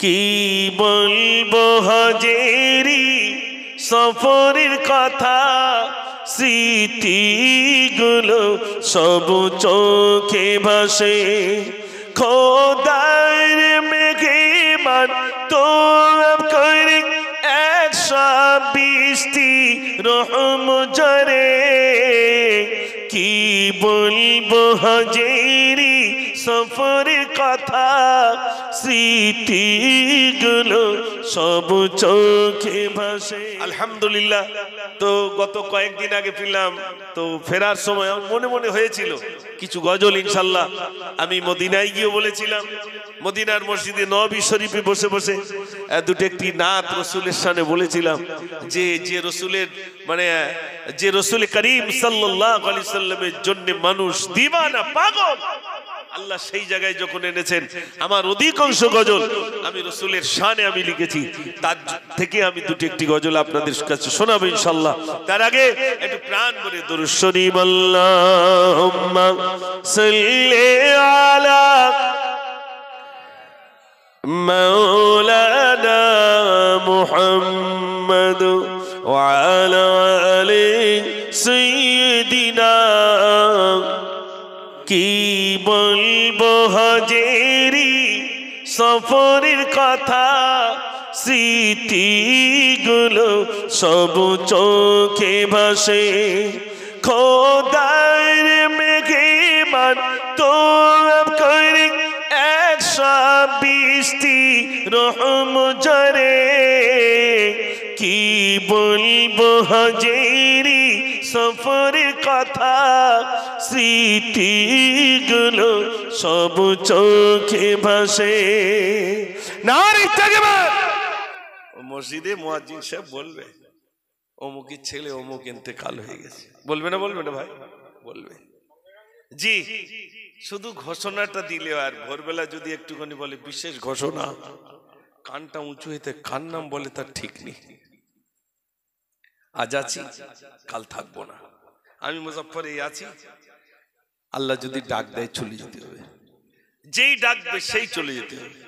কি বলবো হজেরি সফরের কথা, স্মৃতিগুলো সব চোখে ভাসে। খোদার মেঘমান তো করে 120টি রহম জরে। কি বলবো হজেরি সফরের কথা, স্মৃতিগুলো সব চোখে ভাসে। আলহামদুলিল্লাহ। তো গত কয়েকদিন আগে ফিরলাম, তো ফেরার সময় মনে মনে হয়েছিল কিছু গজল ইনশাল্লাহ আমি মদিনায় গিয়ে বলেছিলাম। মদিনার মসজিদে নবী শরীফে বসে বসে দুটো একটি নাত রসুলের সামনে বলেছিলাম যে রসুলের মানে যে রসুল করিম সাল্লাল্লাহু আলাইহি সাল্লামের জন্য মানুষ দিওয়ানা পাগল, আল্লাহ সেই জায়গায় যখন এনেছেন আমার অধিকাংশ গজল আমি রসুলের শানে আমি লিখেছি। তার থেকে আমি দুটো একটি গজল আপনাদের কাছে শোনাবো ইনশাআল্লাহ। তার আগে একটু প্রাণ ভরে দরুদ শরীফ আল্লাহুম্মা সাল্লি আলা মাওলানা মুহাম্মদ ওয়া আলা আলি সাইয়্যিদিনা। কি বলবো হজেরি সফরের কথা, স্মৃতিগুলো সব চোখে ভাসে। খোদার মেঘমান তো করে 120টি রহম জরে। কি বলবো হজেরি সফরের কথা, স্মৃতিগুলো সব চোখে ভাসে। নারে তাকবীর। মসজিদে মুয়াজ্জিন সাহেব বলবে অমুকের ছেলে অমুক ইন্তেকাল হয়ে গেছে, বলবে না বলবে না ভাই? বলবে। জি, শুধু ঘোষণাটা দিলে আর ভোরবেলা যদি একটুখানি বলে বিশেষ ঘোষণা, কানটা উঁচু হইতে কার নাম বলে তার ঠিক নেই। আজ আছি কাল থাকবো না। আমি মুজাফফরে আছি, আল্লাহ যদি ডাক দেয় চলে যেতে হবে, যেই ডাকবে সেই চলে যেতে হবে,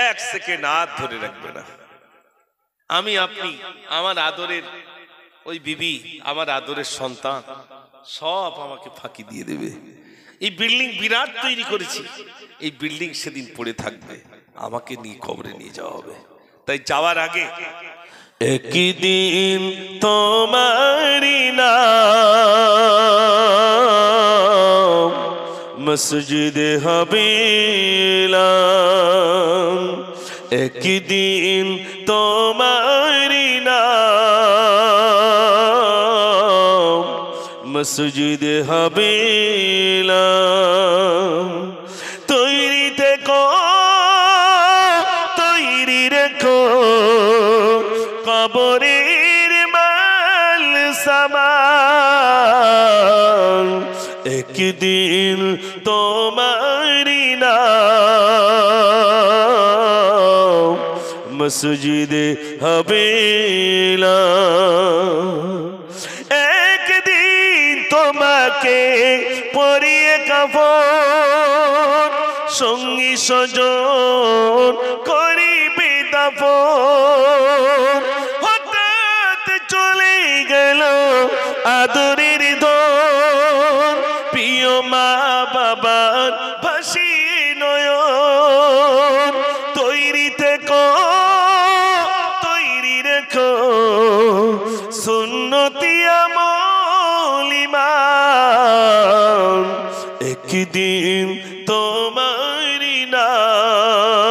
1 সেকেন্ড হাত ধরে রাখবে না। আমি আপনি আমার আদরের ওই বিবি, আমার আদরের সন্তান সব আমাকে ফাঁকি দিয়ে দেবে। এই বিল্ডিং বিরাট তৈরি করেছি, এই বিল্ডিং সেদিন পড়ে থাকবে, আমাকে নিয়ে কবরে নিয়ে যাওয়া হবে। তাই যাওয়ার আগে একদিন তোমারি নাম মসজিদে হবিলাম। একদিন তোমারি নাম মসজিদে হবিলাম। তৈরি থেকো, তৈরি রেখো কবরের মাল সামান। একদিন তোমারি নাম মসজিদে হবিলাম। একদিন তোমাকে পরিয়ে কাফন, সঙ্গী স্বজন করিবে দাফন। হঠাৎ চলে গেল আদরের ধন, প্রিয় মা বাবার ভাসি নয়ন। তৈরি থেকো, তৈরি রেখো সুন্নতি আমল ঈমান। একদিন তোমারি নাম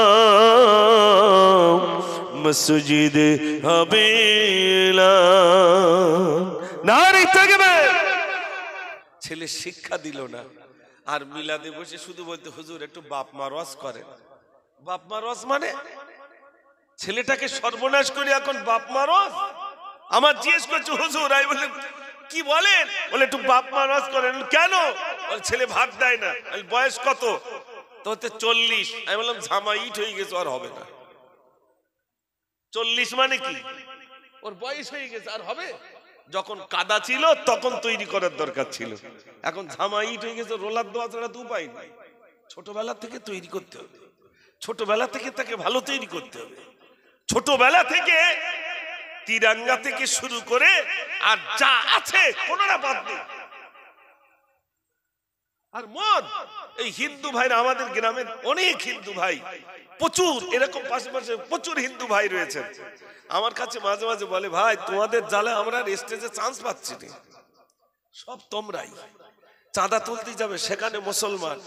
মসজিদে হবিলাম। নারে তাকবীর। ছেলে শিক্ষা দিল না, আর মিলাদে বসে শুধু বলতে হুজুর একটু বাপ মা রস করেন। বাপ মা রস মানে ছেলেটাকে সর্বনাশ করে এখন বাপ মা রস। আমার জিজ্ঞেস করছে হুজুর, আমি বললাম কি বলেন? বলে একটু বাপ মা রস করেন। কেন? বলে ছেলে ভাত দেয় না। বয়স কত? তো 40। আমি বললাম ঝামা ইট হয়ে গেছে, আর হবে না। 40 মানে কি? ওর বয়স হয়ে গেছে, আর হবে? যখন কাদা ছিল তখন তৈরি করার দরকার ছিল, এখন ঝামা ইট হয়ে গেছে, রোলার দেওয়া ছাড়া তো উপায় নাই। ছোটবেলা থেকে তৈরি করতে হবে। ছোটবেলা থেকে তাকে ভালো তৈরি করতে হবে। ছোটবেলা থেকে তিরাঙ্গা থেকে শুরু করে আর যা আছে কোনটা বাদ নেই। আর মদ, এই হিন্দু ভাইরা আমাদের গ্রামের অনেক হিন্দু ভাই, প্রচুর এরকম পাশে পাশে প্রচুর হিন্দু ভাই রয়েছেন। আমার কাছে মাঝে মাঝে বলে, ভাই তোমাদের জ্বালা আমরা স্টেজে চান্স পাচ্ছি না। সব তোমরাই। চাঁদা তুলতে যাবে সেখানে মুসলমান,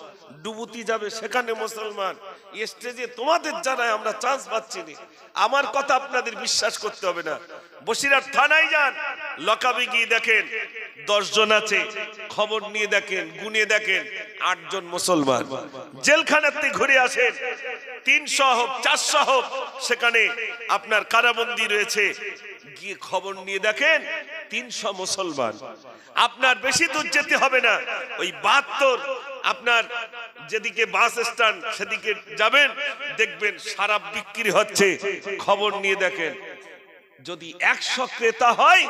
ডুবুতি যাবে সেখানে মুসলমান, স্টেজে তোমাদের জানায় আমরা চান্স পাচ্ছি না। আমার কথা আপনাদের বিশ্বাস করতে হবে না। বসিরহাট থানায় যান, লকাবে গিয়ে দেখেন 10 জন আছে, খবর নিয়ে দেখেন, গুনে দেখেন 8 জন মুসলমান। জেলখানাতে ঘুরে আসেন, 300 হোক 400 হোক, সেখানে আপনার কারাবন্দী রয়েছে, গিয়ে খবর নিয়ে দেখেন 300 মুসলমান। আপনার বেশি দূর যেতে হবে না, ওই 72 আপনার যেদিকে বাস স্ট্যান্ড সেদিকে যাবেন, দেখবেন শরাব বিক্রি হচ্ছে। খবর নিয়ে দেখেন, যদি 100 ক্রেতা হয়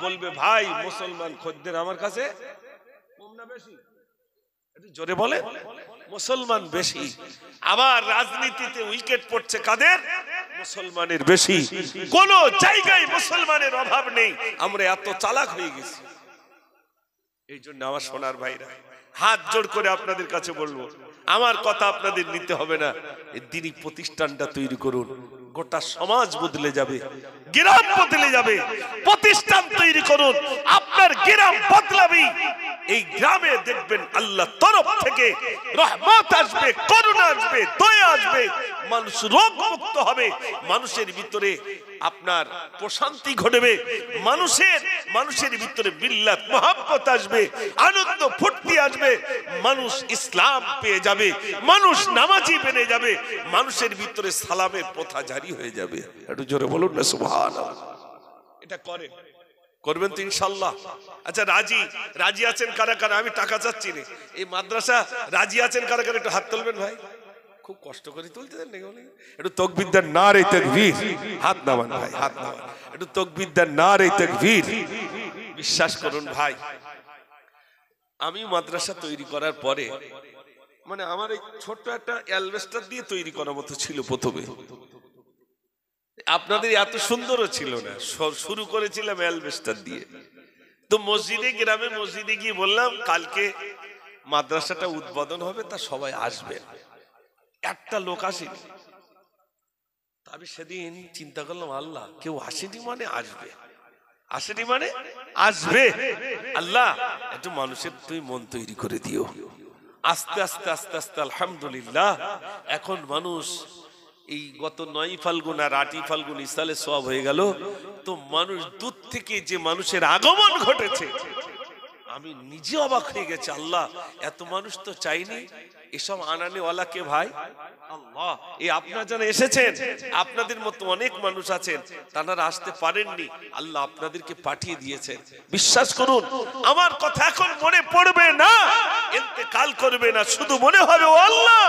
বলবে, ভাই মুসলমান খদ্দের আমার কাছে কম না বেশি? একটু জোরে বলে। মুসলমান বেশি। আবার রাজনীতিতে উইকেট পড়ছে কাদের? মুসলমানের বেশি। কোন জায়গায় মুসলমানের অভাব নেই। আমরা এত চালাক হয়ে গেছি। এই জন্য আমার সোনার ভাইরা, হাত জোড় করে আপনাদের কাছে বলবো, আমার কথা আপনাদের নিতে হবে না, এই দ্বীনি প্রতিষ্ঠানটা তৈরি করুন। গোটা সমাজ বদলে যাবে, গ্রাম বদলে যাবে। প্রতিষ্ঠান তৈরি করুন, আপনার গ্রাম বদলাবে। এই গ্রামে দেখবেন আল্লাহ তরফ থেকে রহমত আসবে, করুণা আসবে, দয়া আসবে, মানুষ রোগ মুক্ত হবে, মানুষের ভিতরে আপনার প্রশান্তি ঘটবে, মানুষের ভিতরে মিল্লাত মহব্বত আসবে, আনন্দ ফুর্তি আসবে, মানুষ ইসলাম পেয়ে যাবে, মানুষ নামাজি বেনে যাবে, মানুষের ভিতরে সালামের প্রথা জারি হয়ে যাবে। একটু জোরে বলুন না সুবহানাল্লাহ। এটা করবেন তো ইনশাআল্লাহ? আচ্ছা, রাজি আছেন কারা কারা? আমি টাকা চাচ্ছি না, এই মাদ্রাসা রাজি আছেন কারা কারা? একটু হাত তুলবেন ভাই। খুব কষ্ট করে তুলতে দেন নাকি? একটু তাকবীর দেন, নারে তাকবীর। হাত নামান ভাই, হাত নামান। একটু তাকবীর দেন, নারে তাকবীর। বিশ্বাস করুন ভাই, আমি মাদ্রাসা তৈরি করার পরে, মানে আমার এই ছোট্ট একটা অ্যালবেস্টার দিয়ে তৈরি করার মতো ছিল প্রথমে। আপনাদের এত সুন্দরও ছিল না, শুরু করেছিলাম অ্যালবেস্টার দিয়ে। তো মসজিদে, গ্রামে মসজিদে গিয়ে বললাম, কালকে মাদ্রাসাটা উদ্বোধন হবে, তা সবাই আসবেন। একটা লোক আসেনি। আমি সেদিন চিন্তা করলাম, আল্লাহ, কেউ আসেনি মানে আসবে, আসেনি মানে আসবে। আল্লাহ, একটু মানুষের তুই মন তৈরি করে দিও। আস্তে আস্তে আস্তে আস্তে আলহামদুলিল্লাহ এখন মানুষ, এই গত 9 ফাল্গুন আর 8 ফাল্গুন ইসালে সওয়াব হয়ে গেল, তো মানুষ দূর থেকে যে মানুষের আগমন ঘটেছে, আমি নিজে অবাক হয়ে গেছি। আল্লাহ, এত মানুষ তো চাইনি। এসব আনানেওয়ালা কে ভাই? আল্লাহ। এই আপনারা যারা এসেছেন, আপনাদের মতো অনেক মানুষ আছেন, তারা আসতে পারেননি, আল্লাহ আপনাদেরকে পাঠিয়ে দিয়েছেন। বিশ্বাস করুন, আমার কথা এখন মনে পড়বে না, ইন্তেকাল করবে না, শুধু মনে হবে, ও আল্লাহ,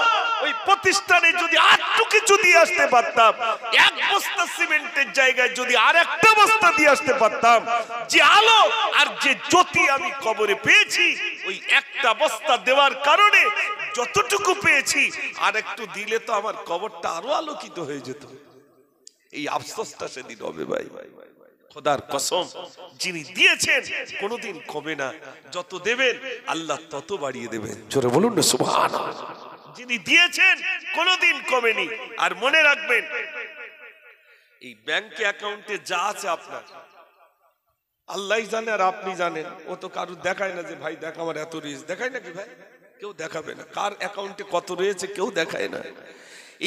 ওই প্রতিষ্ঠানে যদি আরেকটু কিছু দিয়ে আসতে পারতাম, 1 বস্তা সিমেন্টের জায়গায় যদি আরেকটা বস্তা দিয়ে আসতে পারতাম, যে আলো আর যে জ্যোতি আমি কবরে পেয়েছি, ওই একটা বস্তা দেওয়ার কারণে যতটুকু পেয়েছি, আর একটু দিলে তো আমার কবরটা আরো আলোকিত হয়ে যেত। এই আফসোসটা সেদিন হবে ভাই। খোদার কসম, যিনি দিয়েছেন কোনোদিন কমে না, যত দেবেন আল্লাহ তত বাড়িয়ে দেবেন। জোরে বলুন না সুবহানাল্লাহ। যিনি দিয়েছেন কোনোদিন কমেনি। আর মনে রাখবেন, এই ব্যাংক অ্যাকাউন্টে যা আছে আপনার, আল্লাহই জানে আর আপনি জানেন। ও তো কারু দেখায় না যে ভাই দেখ আমার এত রিচ, দেখায় নাকি ভাই? কেউ দেখাবে না। কার অ্যাকাউন্টে কত রয়েছে কেউ দেখায় না।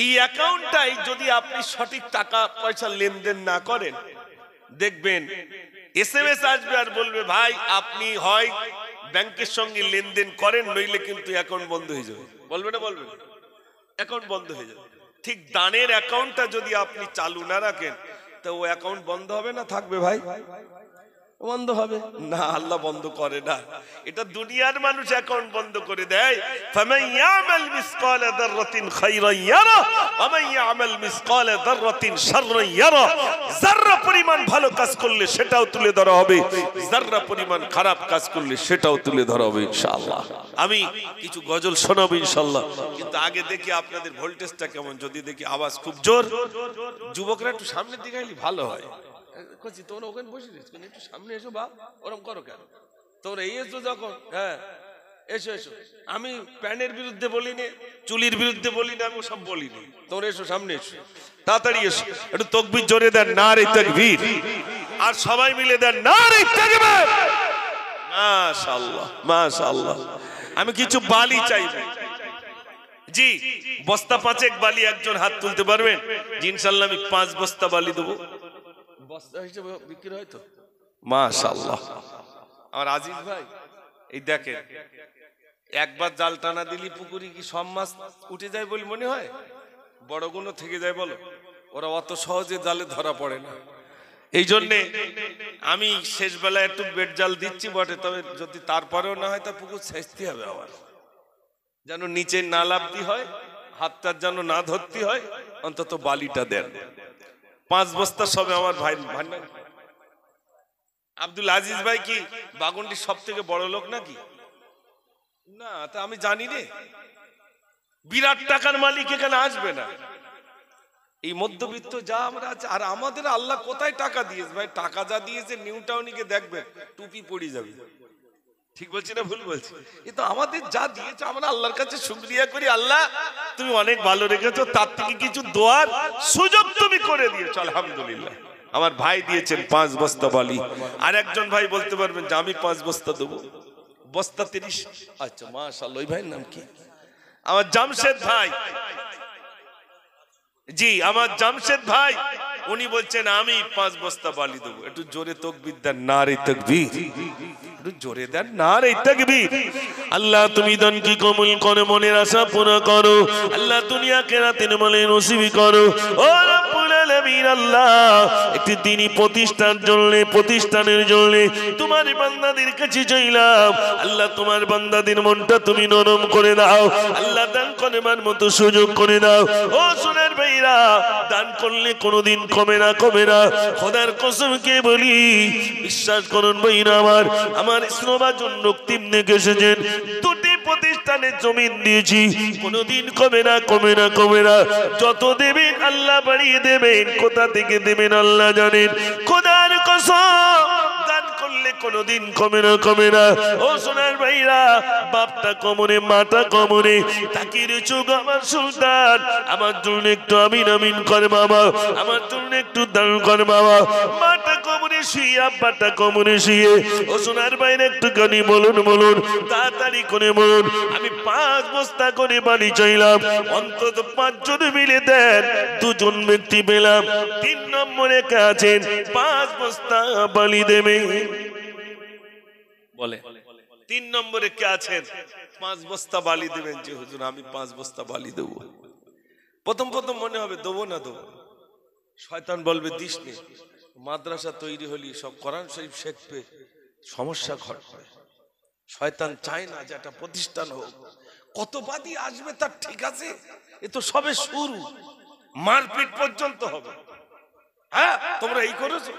এই অ্যাকাউন্টটাই যদি আপনি সঠিক টাকা পয়সা লেনদেন না করেন, দেখবেন SMS আসবে আর বলবে, ভাই আপনি হয় ব্যাংকের সঙ্গে লেনদেন করেন, নইলে কিন্তু অ্যাকাউন্ট বন্ধ হয়ে যাবে। বলবে না? বলবে। অ্যাকাউন্ট বন্ধ হয়ে যাবে। ঠিক দানের অ্যাকাউন্টটা যদি আপনি চালু না রাখেন, তো ও অ্যাকাউন্ট বন্ধ হবে না থাকবে ভাই? বন্ধ হবে না, আল্লাহ বন্ধ করে না, এটা দুনিয়ার মানুষ অ্যাকাউন্ট বন্ধ করে দেয়। ফামান ইয়ামাল মিসকালা যাররাতিন খায়রান ইয়ারা ওয়া মান ইয়ামাল মিসকালা যাররাতিন শাররান ইয়ারা। যাররা পরিমাণ ভালো কাজ করলে সেটাও তুলে ধরা হবে, যাররা পরিমাণ খারাপ কাজ করলে সেটাও তুলে ধরা হবে ইনশাআল্লাহ। আমি কিছু গজল শোনাবো ইনশাআল্লাহ, কিন্তু আগে দেখি আপনাদের ভোল্টেজটা কেমন। যদি দেখি আওয়াজ খুব জোর, যুবকরা একটু সামনের দিকে এলে ভালো হয়। তোমরা ওখানে বসে একটু সামনে এসো, বা ওরকম করো কেন? তোমরা এই এসো যখন, হ্যাঁ এসো এসো। আমি প্যানের বিরুদ্ধে বলিনি, চুলির বিরুদ্ধে বলিনি, আমি সব বলিনি। তোমরা এসো, সামনে এসো, তাড়াতাড়ি এসো। একটু তাকবীর জোরে দেন, নারে তাকবীর, আর সবাই মিলে দেন নারে তাকবীর। মাশাআল্লাহ মাশাআল্লাহ। আমি কিছু বালি চাইবো। জি, বস্তা পাঁচেক বালি একজন হাত তুলতে পারবেন? জি ইনশাআল্লাহ আমি 5 বস্তা বালি দেবো। বস্তা হিসেবে বিক্রি হয় তো? মাশাআল্লাহ। আমার আজিজ ভাই, এই দেখেন, একবার জাল টানা দিলি পুকুরি কি সব মাছ উঠে যায় বলে মনে হয়? বড় গুলো থেকে যায় বলো? ওরা অত সহজে জালে ধরা পড়ে না। এই জন্যে আমি শেষ বেলায় একটু বেড জাল দিচ্ছি বটে, তবে যদি তারপরেও না হয় তা পুকুর ছেঁচতে হবে আবার, যেন নিচে না লাফতি হয়, হাতটার যেন না ধরতে হয়। অন্তত বালিটা দেন। 5 বস্তা সবে আমার ভাই ভান্ডার। আব্দুল আজিজ ভাই কি বাগুন্ডির সব থেকে বড় লোক নাকি? না, তা আমি জানি রে। বিরাট টাকার মালিক এখানে আসবে না। এই মধ্যবিত্ত যা আমরা আছে, আর আমাদের আল্লাহ কোথায় টাকা দিয়েছে ভাই? টাকা যা দিয়েছে নিউ টাউনিকে দেখবেন টুপি পড়ে যাবে। ঠিক বলছি না ভুল বলছি? কিন্তু আমাদের যা দিয়েছে আমরা আল্লাহর কাছে শুকরিয়া করি। আল্লাহ তুমি অনেক ভালো রেখেছো, তার থেকে কিছু দোয়ার সুযোগ তুমি করে দিয়েছো, আলহামদুলিল্লাহ। আমার ভাই দিয়েছেন 5 বস্তা বালি। আর একজন ভাই বলতে পারবেন যে আমি 5 বস্তা দেবো, বস্তা 30। আচ্ছা মাশাআল্লাহ। ওই ভাইয়ের নাম কি? আমার জামশেদ ভাই। জি আমার জামশেদ ভাই, উনি বলছেন আমি 5 বস্তা বালি দেবো। একটু জোরে তাকবীর দেন, নারে তাকবীর। একটু জোরে দেন, নারে তাকবীর। আল্লাহ তুমি দান কি কবুল করে, মনের আশা পুরো করো। আল্লাহ দুনিয়া কেরাতের মালে নসিব করো। ও রব্বুল আলামিন, আল্লাহ একটি দ্বীনি প্রতিষ্ঠার জন্য, প্রতিষ্ঠানের জন্য তোমার বান্দাদের কাছে চাইলাম। আল্লাহ তোমার বান্দাদের মনটা তুমি নরম করে দাও। আল্লাহ দান করবার মতো সুযোগ করে দাও। ও সোনার ভাইরা, দান করলে কোনোদিন কমে না, কমে না। খোদার কসমকে বলি, বিশ্বাস করুন ভাইরা আমার, আমার ইসলামাজন রক্তিম থেকে এসেছেন, 2টি প্রতিষ্ঠানে জমিন দিয়েছি, কোনোদিন কমে না, কমে না, কমে না। যত দেবেন আল্লাহ বাড়িয়ে দেবেন, কোথা থেকে দেবেন আল্লাহ জানেন। খোদার কসম, দান করলে কোনোদিন কমে না, কমে না। ও সোনার ভাইরা, বাপটা কমনে, মাটা কমনে, তাকির চোখ আমার সুলতান, আমার জন্য একটু আমিন আমিন করে বাবা, আমার জন্য একটু দান করে বাবা। মাটা কমনে শুয়ে, আব্বাটা কমনে শুয়ে। ও সোনার ভাইরা একটুখানি বলুন, বলুন, তাড়াতাড়ি করে বলুন। আমি 5 বস্তা করে বালি চাইলাম, অন্তত 5 জন মিলে দেন। 2 জন ব্যক্তি পেলাম, 3 নম্বরে কে আছেন 5 বস্তা বালি দেবে? বলে 3 নম্বরে কে আছেন 5 বস্তা বালি দেবেন? যে হুজুর আমি 5 বস্তা বালি দেব। প্রথম প্রথম মনে হবে দেবো না দেবো, শয়তান বলবে দিস নে। মাদ্রাসা তৈরি হলি, সব কোরআন শরীফ শিখবে, সমস্যা ঘটবে। শয়তান চায় না যে একটা প্রতিষ্ঠান হোক। কত বাদী আসবে তার ঠিক আছে, এ তো সবে শুরু, মারপিট পর্যন্ত হবে। হ্যাঁ তোমরা এই করেছো,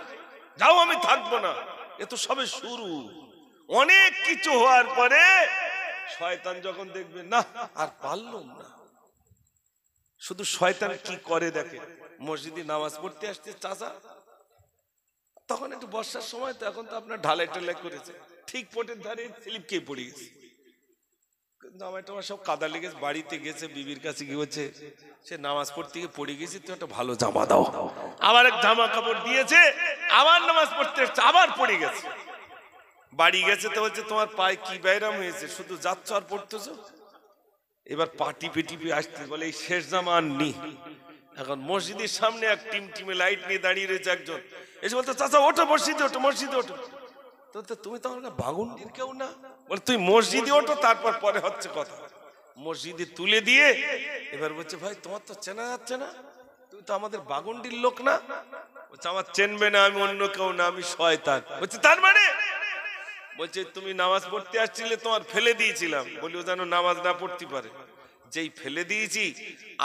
যাও আমি থাকবো না, এ তো সবে শুরু। অনেক কিছু হওয়ার পরে শয়তান যখন দেখবে না আর পারলাম না, শুধু শয়তান কি করে দেখে, মসজিদে নামাজ পড়তে আসছে চাচা, তখন একটু বর্ষার সময়, তো এখন তো আপনার ঢালাই টালাই করেছে, ঠিক পোটের ধারে স্লিপ খেয়ে পড়ে গেছে, জামা টামা সব কাদা লেগেছে, বাড়িতে গেছে, বিবির কাছে গিয়ে বলছে সে নামাজ পড়তে গিয়ে পড়ে গেছি, তো একটা ভালো জামা দাও। আবার এক জামা কাপড় দিয়েছে, আবার নামাজ পড়তে এসছে, আবার পড়ে গেছে। বাড়ি গেছে তো বলছে তোমার পায়ে কি ব্যায়াম হয়েছে, শুধু যাচ্ছ আর পড়তেছো। এবার পা টিপে টিপে আসতে বলে এই শেষ জামা আর নি। এখন মসজিদের সামনে এক টিমে লাইট নিয়ে দাঁড়িয়ে রয়েছে একজন, এসে বলতো চাচা ওঠো মসজিদে ওঠো, মসজিদে ওঠো। তো তুমি তো আমার বাগুন্ডির কেউ না, বলে তুই মসজিদে ওঠো, তারপর পরে হচ্ছে কথা। মসজিদে তুলে দিয়ে এবার বলছে ভাই তোমার তো চেনা যাচ্ছে না, তুই তো আমাদের বাগুন্ডির লোক না। বলছে আমার চেনবে না, আমি অন্য কেউ না, আমি শয়তান। বলছে তার মানে? বলছে তুমি নামাজ পড়তে আসছিলে, তোমার ফেলে দিয়েছিলাম, বলি ও যেন নামাজ না পড়তে পারে। যেই ফেলে দিয়েছি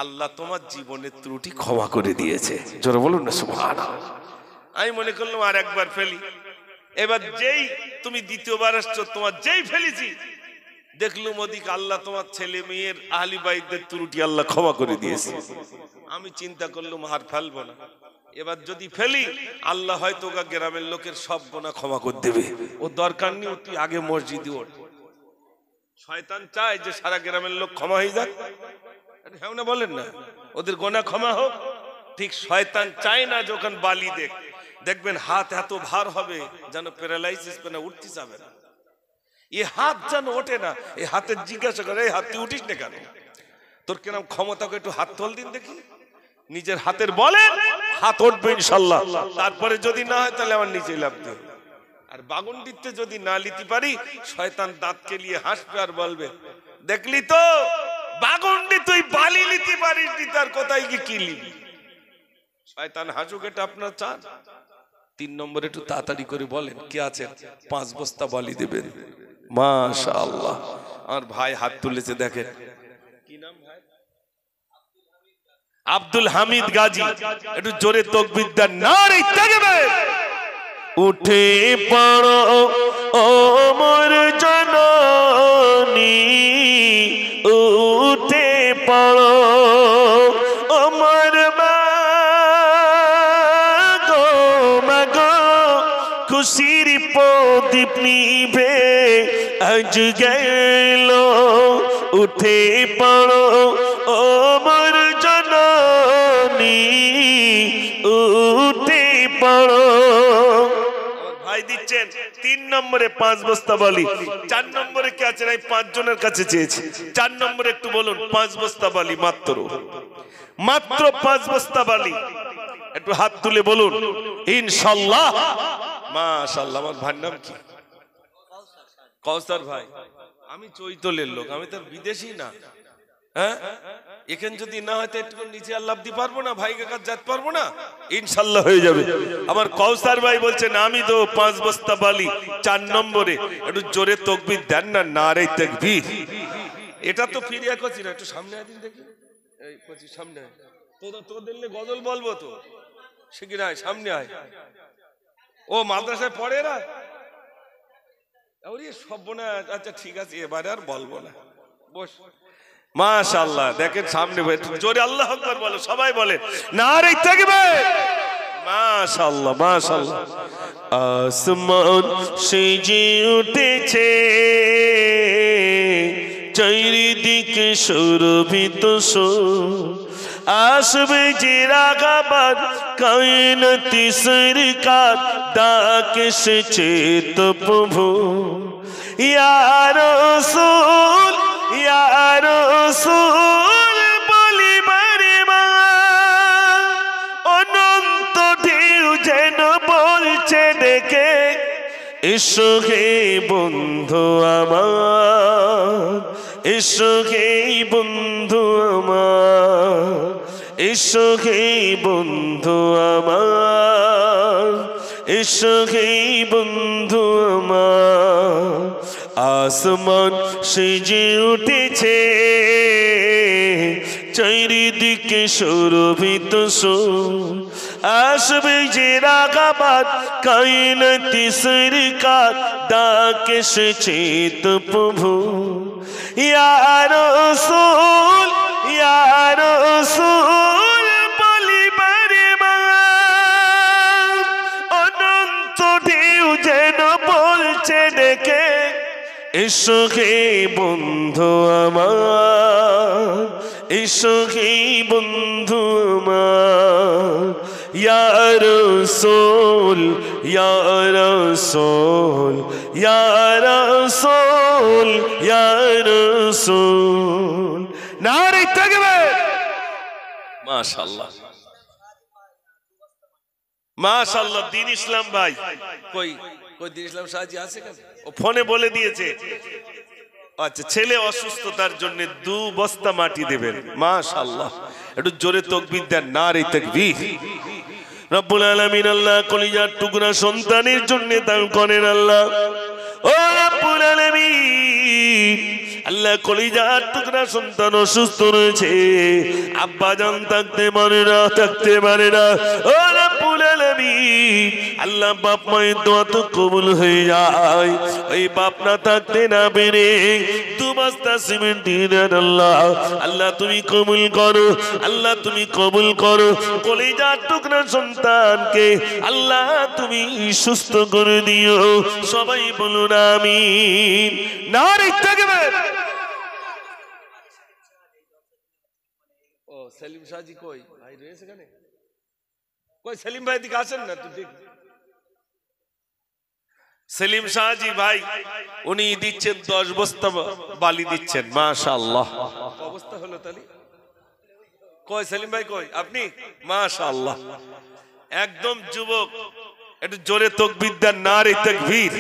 আল্লাহ তোমার জীবনের ত্রুটি ক্ষমা করে দিয়েছে। জোরে বলুন না সুবহানাল্লাহ। আমি মনে করলাম আর একবার ফেলি। এবার যেই তুমি দ্বিতীয়বার আসছো, তোমার যেই ফেলেছি দেখলুম ওদিকে আল্লাহ তোমার ছেলে মেয়ের আহলি বাইতদের ত্রুটি আল্লাহ ক্ষমা করে দিয়েছে। আমি চিন্তা করলাম আর ফেলবো না। এবার যদি ফেলি আল্লাহ হয়তো ওগা গ্রামের লোকের সব গুনাহ ক্ষমা করে দেবে। ও দরকার নেই, তুই আগে মসজিদে ওঠ। শয়তান চায় যে সারা গ্রামের লোক ক্ষমা হয়ে যাক, হ্যাঁ না বলেন না, ওদের গুনাহ ক্ষমা হোক। ঠিক শয়তান চায় না যখন বালি দেখবেন হাত এত ভার হবে যেন প্যারালাইসিস পেনা উঠতে যাবে না। এই হাত যেন ওঠে না। এই হাতের জিজ্ঞাসা করে, এই হাত তুই উঠিস না কেন? তোর কেরম ক্ষমতা, একটু হাত তোল দিন দেখি। নিজের হাতের বলে হাত উঠবে ইনশাল্লাহ। তারপরে যদি না হয় তাহলে আমার নিচে লাফতে। আর বাগুন্ডিতে যদি না লিতে পারি, শয়তান দাঁত কেলিয়ে হাসবে আর বলবে, দেখলি তো বাগুন্ডি তুই বালি লিতে পারিস নি, তার কোথায় কি কিলি। শয়তান হাসুক, এটা আপনার চান? 3 নম্বরে একটু তাড়াতাড়ি করে বলেন কে আছেন 5 বস্তা বালি দেবেন। মাশাআল্লাহ, আমার ভাই হাত তুলেছে, দেখেন কি নাম ভাই? আব্দুল হামিদ গাজী। একটু জোরে তাকবীর দেন, নারে তাকবীর। উঠে পড়ো ও মোর জননী, উঠে পড়ো ও মোর মা গো, মা গো, খুশির প্রদীপ নিভে আজ গেল। উঠে পড়ো ও মোর জননী, উঠে পড়ো। ভাই দিচ্ছেন 3 নম্বরে 5 বস্তা বালি। 4 নম্বরে কে আছেন? আমি 5 জনের কাছে চেয়েছি। 4 নম্বরে একটু বলুন 5 বস্তা বালি, মাত্র 5 বস্তা বালি। একটু হাত তুলে বলুন ইনশাআল্লাহ। মাশাআল্লাহ। আমার ভাইয়ের নাম কি? কৌসার ভাই। আমি চৈতলের লোক, আমি তো বিদেশি না। হ্যাঁ, এখানে যদি না হয় তো একটু নিচে আল্লাহ দিতে পারবো না, ভাইকে কাজ যেতে পারবো না? ইনশাআল্লাহ হয়ে যাবে। আমার কৌসার ভাই বলছেন আমি তো 5 বস্তা বালি। 4 নম্বরে একটু জোরে তাকবীর দেন না, নারে তাকবীর। এটা তো ফিরিয়া করছি না, একটু সামনে আয় দিন দেখি। এই করছি সামনে আয়, তোদের নিয়ে গজল বলবো তো, শিগগির আয়, সামনে আয়। ও মাদ্রাসায় পড়ে না? ওরে সর্বনাশ। আচ্ছা ঠিক আছে, এবারে আর বলবো না, বস। মাশাআল্লাহ, দেখেন সামনে জোরে আল্লাহু আকবার বলো, সবাই বলে নারে তাকবীর। মাশাআল্লাহ মাশাআল্লাহ। আসমান সেজে উঠেছে, চারিদিকে সুরভিত সুর। আসবে যে রাগাবার কায়নাতি সরকার, ডাক এসেছে তো প্রভু। ইয়া রাসূল ইয়া রাসূল বলিবারে মা, অনন্ত ঢেউ যেন বলছে ডেকে, এসো হে বন্ধু আমার, এসো হে বন্ধু আমার, এসো হে বন্ধু আমার, এসো হে বন্ধু আমার। আসমান সেজে উঠেছে, চারিদিকে সুরভিত সুর। আসবে যে রাগাবার কায়নাতি সরকার, ডাক এসেছে তো প্রভু। ইয়া রাসূল ইয়া রাসূল বলিবারে মা, অনন্ত ঢেউ যেন বলছে ডেকে, এসো হে বন্ধু আমার, এসো হে বন্ধু আমার। ইয়া রাসূল ইয়া রাসূল ইয়া রাসূল ইয়া রাসূল, নারে তাকবীর। মাশাআল্লাহ মাশাআল্লাহ। দ্বীন ইসলাম ভাই কই দ্বীন ইসলাম সাহায্য আছে কেন? ও ফোনে বলে দিয়েছে। আচ্ছা, ছেলে অসুস্থতার জন্য 2 বস্তা মাটি দেবেন। মাশাআল্লাহ, একটু জোরে তাকবীর দেন, নারে তাকবীর। রব্বুল আলামিন আল্লাহ কলিজার টুকরা সন্তানের জন্য দান করেন আল্লাহ। ও রব্বুল আলামিন আল্লাহ কলিজার টুকরা সন্তান অসুস্থ রয়েছে, আব্বা জান থাকতে পারে না, ও রব্বুল আলামিন আল্লাহ বাপ মায়ের দোয়া তো কবুল হয়ে যায়, ওই বাপ না থাকতে না পেরে 2 বস্তা সিমেন্ট দিলেন আল্লাহ। আল্লাহ তুমি কবুল করো, আল্লাহ তুমি কবুল করো। কলিজার টুকরা সন্তানকে আল্লাহ তুমি সুস্থ করে দিও, সবাই বলুন আমিন। নারে তাকবীর। ও সেলিম শাহজি কই ভাই রয়েছে এখানে? কই সেলিম ভাই দিকে আসেন না, তুই দেখ। সেলিম শাহজি ভাই উনি দিচ্ছেন 10 বস্তা বালি দিচ্ছেন, মাশাআল্লাহ। অবস্থা হলো তালি কই সেলিম ভাই কই আপনি? মাশাআল্লাহ একদম যুবক, একটু জোরে তাকবীর দেন, নারে তাকবীর।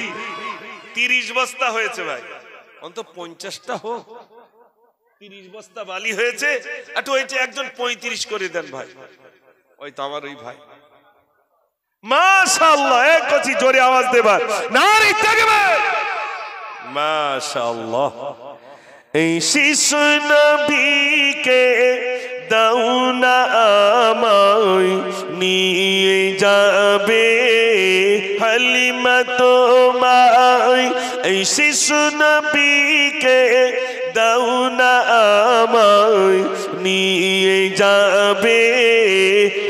30 বস্তা হয়েছে ভাই, অন্তত 50টা হোক। 30 বস্তা বালি হয়েছে, একটু হয়েছে একজন 35 করে দেন ভাই। ওই তো আমার ওই ভাই, মাশাআল্লাহ। এক কথা জোরে আওয়াজ দেবার, নারে তাকবীর। মাশাআল্লাহ। এই শিশু নবীকে দাও না আমায় নিয়ে যাবে হালিমা তোমায়, এই শিশু নবীকে দাও না আমায় নিয়ে যাবে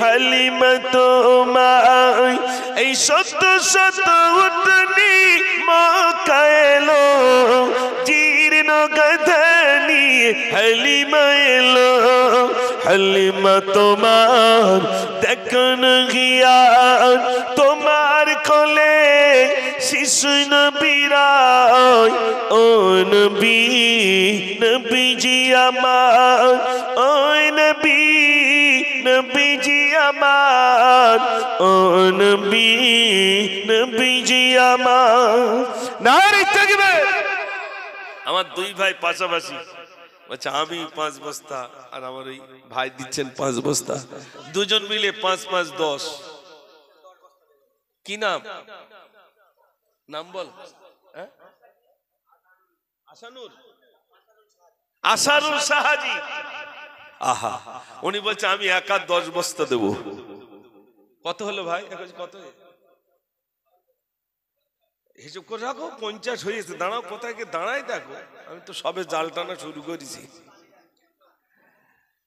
হালিমা তোমায়, এই শত শত উটনি মক্কা এলো জীর্ণ গধানি হালিমা এলো, হালিমা তোমার দেখুন গিয়া তোমার কোলে শিশু নবীরাই, ও নবী নবীজি আমার, ও নবী নবীজি আমার, ও নবী নবীজি আমার। নারে তাকবীর। আমার 2 ভাই পাশাপাশি, আচ্ছা আমি 5 বস্তা আর আমার ওই ভাই দিচ্ছেন 5 বস্তা, দুজন মিলে 5 5 10। কি নাম? নাম বল। আসানুর, আসারুল শাহজি। আহা, উনি বলছে আমি একা 10 বস্তা দেব। কত হলো ভাই? কত হিসাব করে রাখো? 50 হয়েছে। দাঁড়াও, কোথায় গিয়ে দাঁড়াই দেখো, আমি তো সবে জাল টানা শুরু করেছি।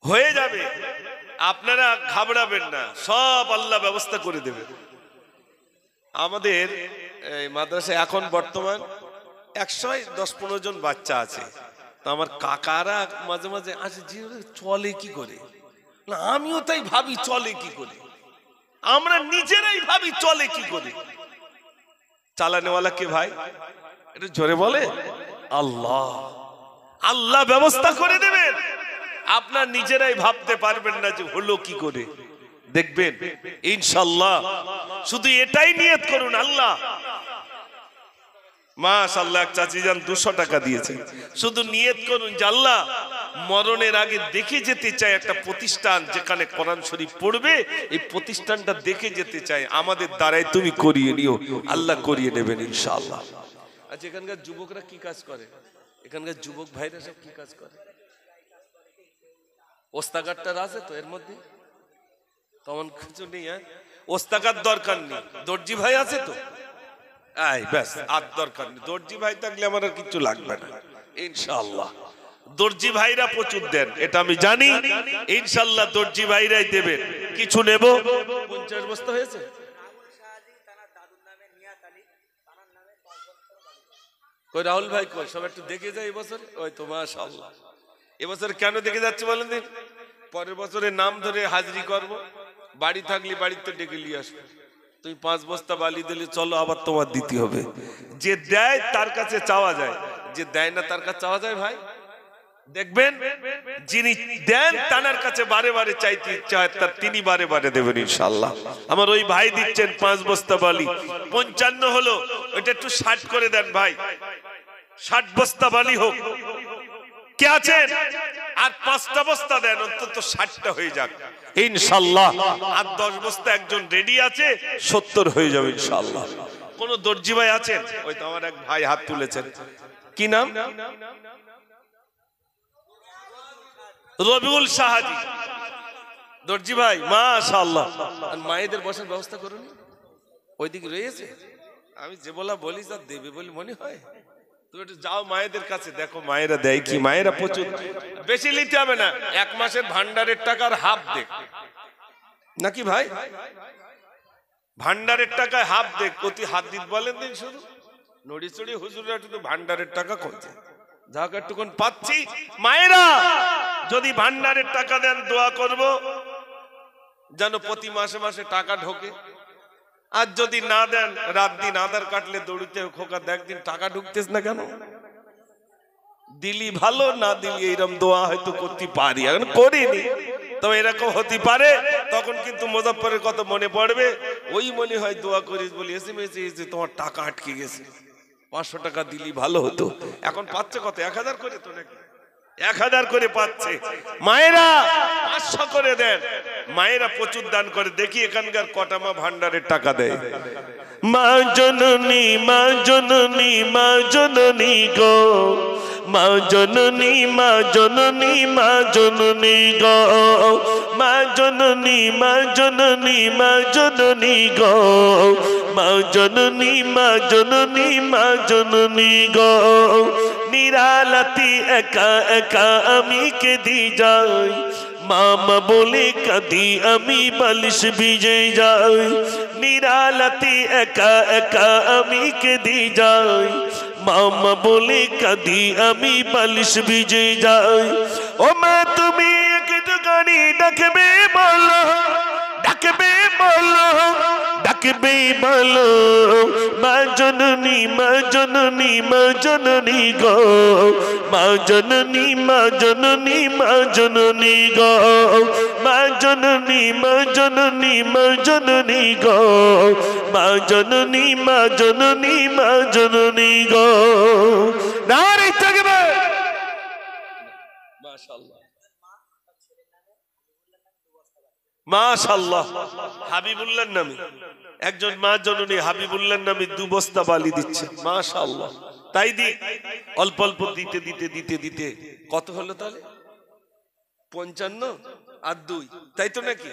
হয়ে যাবে, আপনারা ঘাবড়াবেন না, সব আল্লাহ ব্যবস্থা করে দেবে। আমাদের এই মাদ্রাসায় এখন বর্তমান 110-15 জন বাচ্চা আছে। তো আমার কাকারা মাঝে মাঝে আসে, চলে কি করে? না আমিও তাই ভাবি, চলে কি করে? আমরা নিজেরাই ভাবি চলে কি করে। চালানেওয়ালা কে ভাই? একটু জোরে বলে। আল্লাহ। আল্লাহ ব্যবস্থা করে দেবেন, আপনার নিজেরাই ভাবতে পারবেন না যে হলো কি করে। দেখবেন ইনশাআল্লাহ। শুধু এটাই নিয়ত করুন, আল্লাহ। মাশাআল্লাহ, এক চাচি যান 200 টাকা দিয়েছেন। শুধু নিয়ত করুন যে আল্লাহ মরণের আগে দেখে যেতে চাই একটা প্রতিষ্ঠান যেখানে কোরআন শরীফ পড়বে, এই প্রতিষ্ঠানটা দেখে যেতে চাই, আমাদের দ্বারাই তুমি করিয়ে নিও। আল্লাহ করিয়ে নেবেন ইনশাআল্লাহ। আচ্ছা, এখানকার যুবকরা কি কাজ করে? এখানকার যুবক ভাইরা সব কি কাজ করে? ওস্তাগারটার আছে তো এর মধ্যে? তেমন কিছু নেই। ওস্তাগার দরকার নেই। দর্জি ভাই আছে তো? আই ব্যাস, আর দরকার নেই। দর্জি ভাই থাকলে আমার আর কিছু লাগবে না ইনশাআল্লাহ। দর্জি ভাইরা প্রচুর দেন, এটা আমি জানি। ইনশাআল্লাহ দর্জি ভাইরাই দেবেন। কিছু নেব। 50 বস্তা হয়েছে। কই রাহুল ভাই কই? সব একটু দেখে যায় এবছর। ওই তো মাশাআল্লাহ। এবছর কেন দেখে যাচ্ছে বলেন দিন? পরের বছরের নাম ধরে হাজিরি করব। বাড়ি থাকলে বাড়িতে ডেকে নিয়ে আসবো। তুমি 5 বস্তা বালি দিলে চলো, আবার তোমার দিতে হবে। যে দেয় তার কাছে চাওয়া যায়, যে দেয় না তার কাছে চাওয়া যায় ভাই। দেখবেন যিনি দেন তার কাছে বারে বারে চাইতে ইচ্ছা হয়, তার তিনি বারে বারে দেবেন ইনশাআল্লাহ। আমার ওই ভাই দিচ্ছেন 5 বস্তা বালি। 55 হলো, ওটা একটু 60 করে দেন ভাই। 60 বস্তা বালি হোক। কে আছেন? আর 5টা বস্তা দেন, অন্তত 60টা হয়ে যাক। ইনশাআল্লাহ। আর 10 বস্তা একজন রেডি আছে, 70 হয়ে যাবে ইনশাআল্লাহ। কোন দর্জি ভাই আছেন? ওই তো আমার এক ভাই হাত তুলেছেন, কি নাম? রবিউল শাহাজি দর্জি ভাই, মাশাআল্লাহ। আর মায়েদের বসার ব্যবস্থা করুন, ওইদিকে রয়েছে। আমি যে বলা বলি যা দেবে বলে মনে হয়, তুমি একটু যাও মায়েদের কাছে, দেখো মায়েরা দেয় কি। মায়েরা প্রচুর, বেশি নিতে হবে না, 1 মাসের ভান্ডারের টাকার হাফ দেখ নাকি ভাই, ভান্ডারের টাকায় হাফ দেখ। প্রতি হাত দিতে বলেন দিন, শুধু নড়ি চড়ি হুজুররা একটু ভান্ডারের টাকা করছে, যাক একটুকুন পাচ্ছি। মায়েরা যদি ভান্ডারের টাকা দেন, দোয়া করব যেন প্রতি মাসে মাসে টাকা ঢোকে। আর যদি না দেন, রাত দিন আধার কাটলে দৌড়িতে খোকা, দেখদিন টাকা ঢুকতেছ না কেন। দিলি ভালো, না দিলি এইরকম দোয়া হয়তো করতে পারি, এখন করিনি, তবে এরকম হতে পারে। তখন কিন্তু মুজাফফরের কথা মনে পড়বে, ওই মনে হয় দোয়া করিস বলি এসএমএস তোমার টাকা আটকে গেছে, 500 টাকা দিলি ভালো হতো। এখন পাচ্ছে কত? 1000 করে তো নাকি, 1000 করে পাচ্ছে। মায়েরা 500 করে দেন, মায়েরা প্রচুর দান করে। দেখি এখানকার কটা মা ভান্ডারের টাকা দেয়। মা জননী, মা জননী, মা জননী গো, মা জননী, মা জননী, মা জননী গো, মা জননী, মা জননী, মা জননী গো, মা জননী, মা জননী, মা জননী গো। নিরালাতি একা একা আমি কেঁদে যাই, মামা বলে কাঁদি আমি বালিশ ভিজে যাই। নিরালাতি একা একা আমি কেঁদে যাই, মামা বলে কাঁদি আমি বালিশ ভিজে যাই। ও মা তুমি একটুখানি ডাকবে বলো, ডাকবে বলো, ডাকবে বলো, মা জননী, মা জননী, মা জননী গো, মা জননী, মা জননী, মা জননী গো, মা জননী, মা জননী, মা জননী গো, মা জননী, মা জননী, মা জননী গো। নারে তাকবীর, মাশাআল্লাহ, মাশাআল্লাহ। হাবিবুল্লাহর নামে একজন মা জননী হাবিবুল্লাহর নামে 2 বস্তা বালি দিচ্ছে, মাশাআল্লাহ। তাই দি অল্প অল্প দিতে দিতে দিতে দিতে কত হলো তাহলে? 55 আর 2, তাই তো নাকি?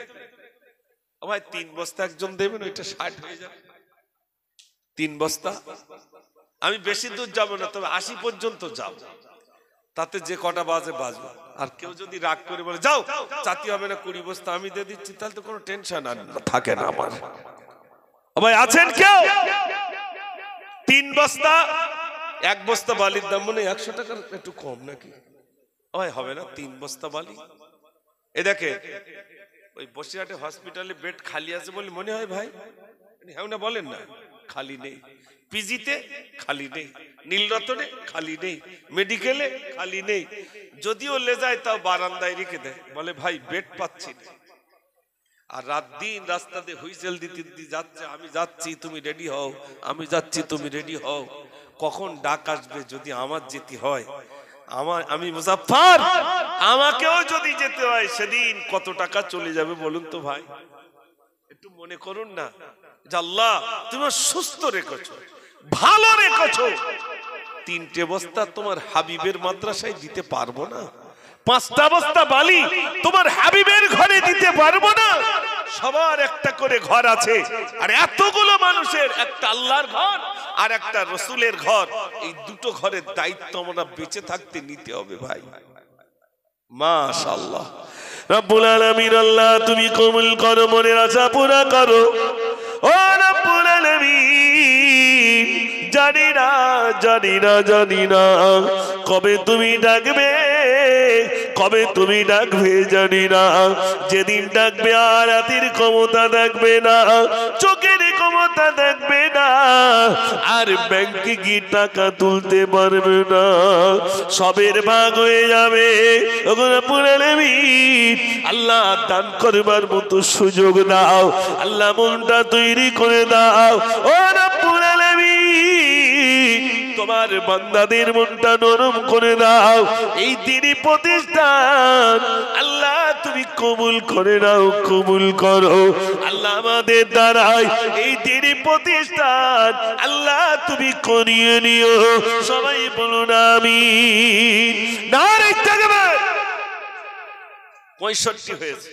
ও ভাই 3 বস্তা একজন দেবেন, ওইটা 60 হয়ে যাবে। 3 বস্তা। আমি বেশি দূর যাব না, তবে 80 পর্যন্ত যাব, তাতে যে কটা বাজে বাজবে। আর কেউ যদি রাগ করে বলে যাও চাতি হবে না, 20 বস্তা আমি দিয়ে দিচ্ছি, তাহলে তো কোনো টেনশন আর থাকে না আমার। ভাই আছেন কেউ? 3 বস্তা, 1 বস্তা বালির দাম মনে 100 টাকার একটু কম নাকি? ভাই হবে না 3 বস্তা বালি। এ দেখে ওই বসিরহাটে হসপিটালে বেড খালি আছে বলে মনে হয় ভাই, হ্যাঁ না বলেন না, খালি নেই। পিজিতে খালি নেই, নীলরতনে খালি নেই, মেডিকেলে খালি নেই। যদিও লে যায় তাও বারান্দায় রেখে দেয়, বলে ভাই বেড পাচ্ছি না। আর রাত দিন রাস্তাতে হুইসেল দিতে দিতে যাচ্ছে, আমি যাচ্ছি তুমি রেডি হও, আমি যাচ্ছি তুমি রেডি হও। কখন ডাক আসবে যদি আমার যেতে হয়, আমি মুজাফফর, আমাকেও যদি যেতে হয় সেদিন কত টাকা চলে যাবে বলুন তো ভাই। একটু মনে করুন না যে আল্লাহ তুমি সুস্থ রেখেছো, ভালো রেখেছো। 3টে বস্তা তোমার হাবিবের মাদ্রাসায় দিতে পারবো না, 5টা বস্তা বালি তোমার হাবিবের ঘরে দিতে পারবো না। সবার একটা করে ঘর আছে, আর এতগুলো মানুষের একটা আল্লাহর ঘর আর একটা রসুলের ঘর। এই দুটো ঘরের দায়িত্ব আমরা বেঁচে থাকতে নিতে হবে ভাই। মাশাআল্লাহ। রব্বুল আলামিন আল্লাহ তুমি কবুল করো, মনের আশা পুরা করো। ও রব্বুল আলামিন, জানি না জানি না জানি না কবে তুমি ডাকবে, কবে তুমি ডাকবে জানি না। যেদিন ডাকবে আর রাতের ক্ষমতা থাকবে না, চোখের ক্ষমতা থাকবে না, আর ব্যাংকে গিয়ে টাকা তুলতে পারবে না, সবের ভাগ হয়ে যাবে। আল্লাহ দান করবার মতো সুযোগ দাও, আল্লাহ মনটা তৈরি করে দাও। ও রব্বুল আলামিন, তোমার তোমার বান্দাদের মনটা নরম করে দাও। এই দিনই প্রতিষ্ঠান আল্লাহ তুমি কবুল করে নাও, কবুল করো আল্লাহ। আমাদের দ্বারাই এই দিনই প্রতিষ্ঠান আল্লাহ তুমি করিয়ে নিও। সবাই বলুন আমিন। নারে তাকবীর। 65 হয়েছে।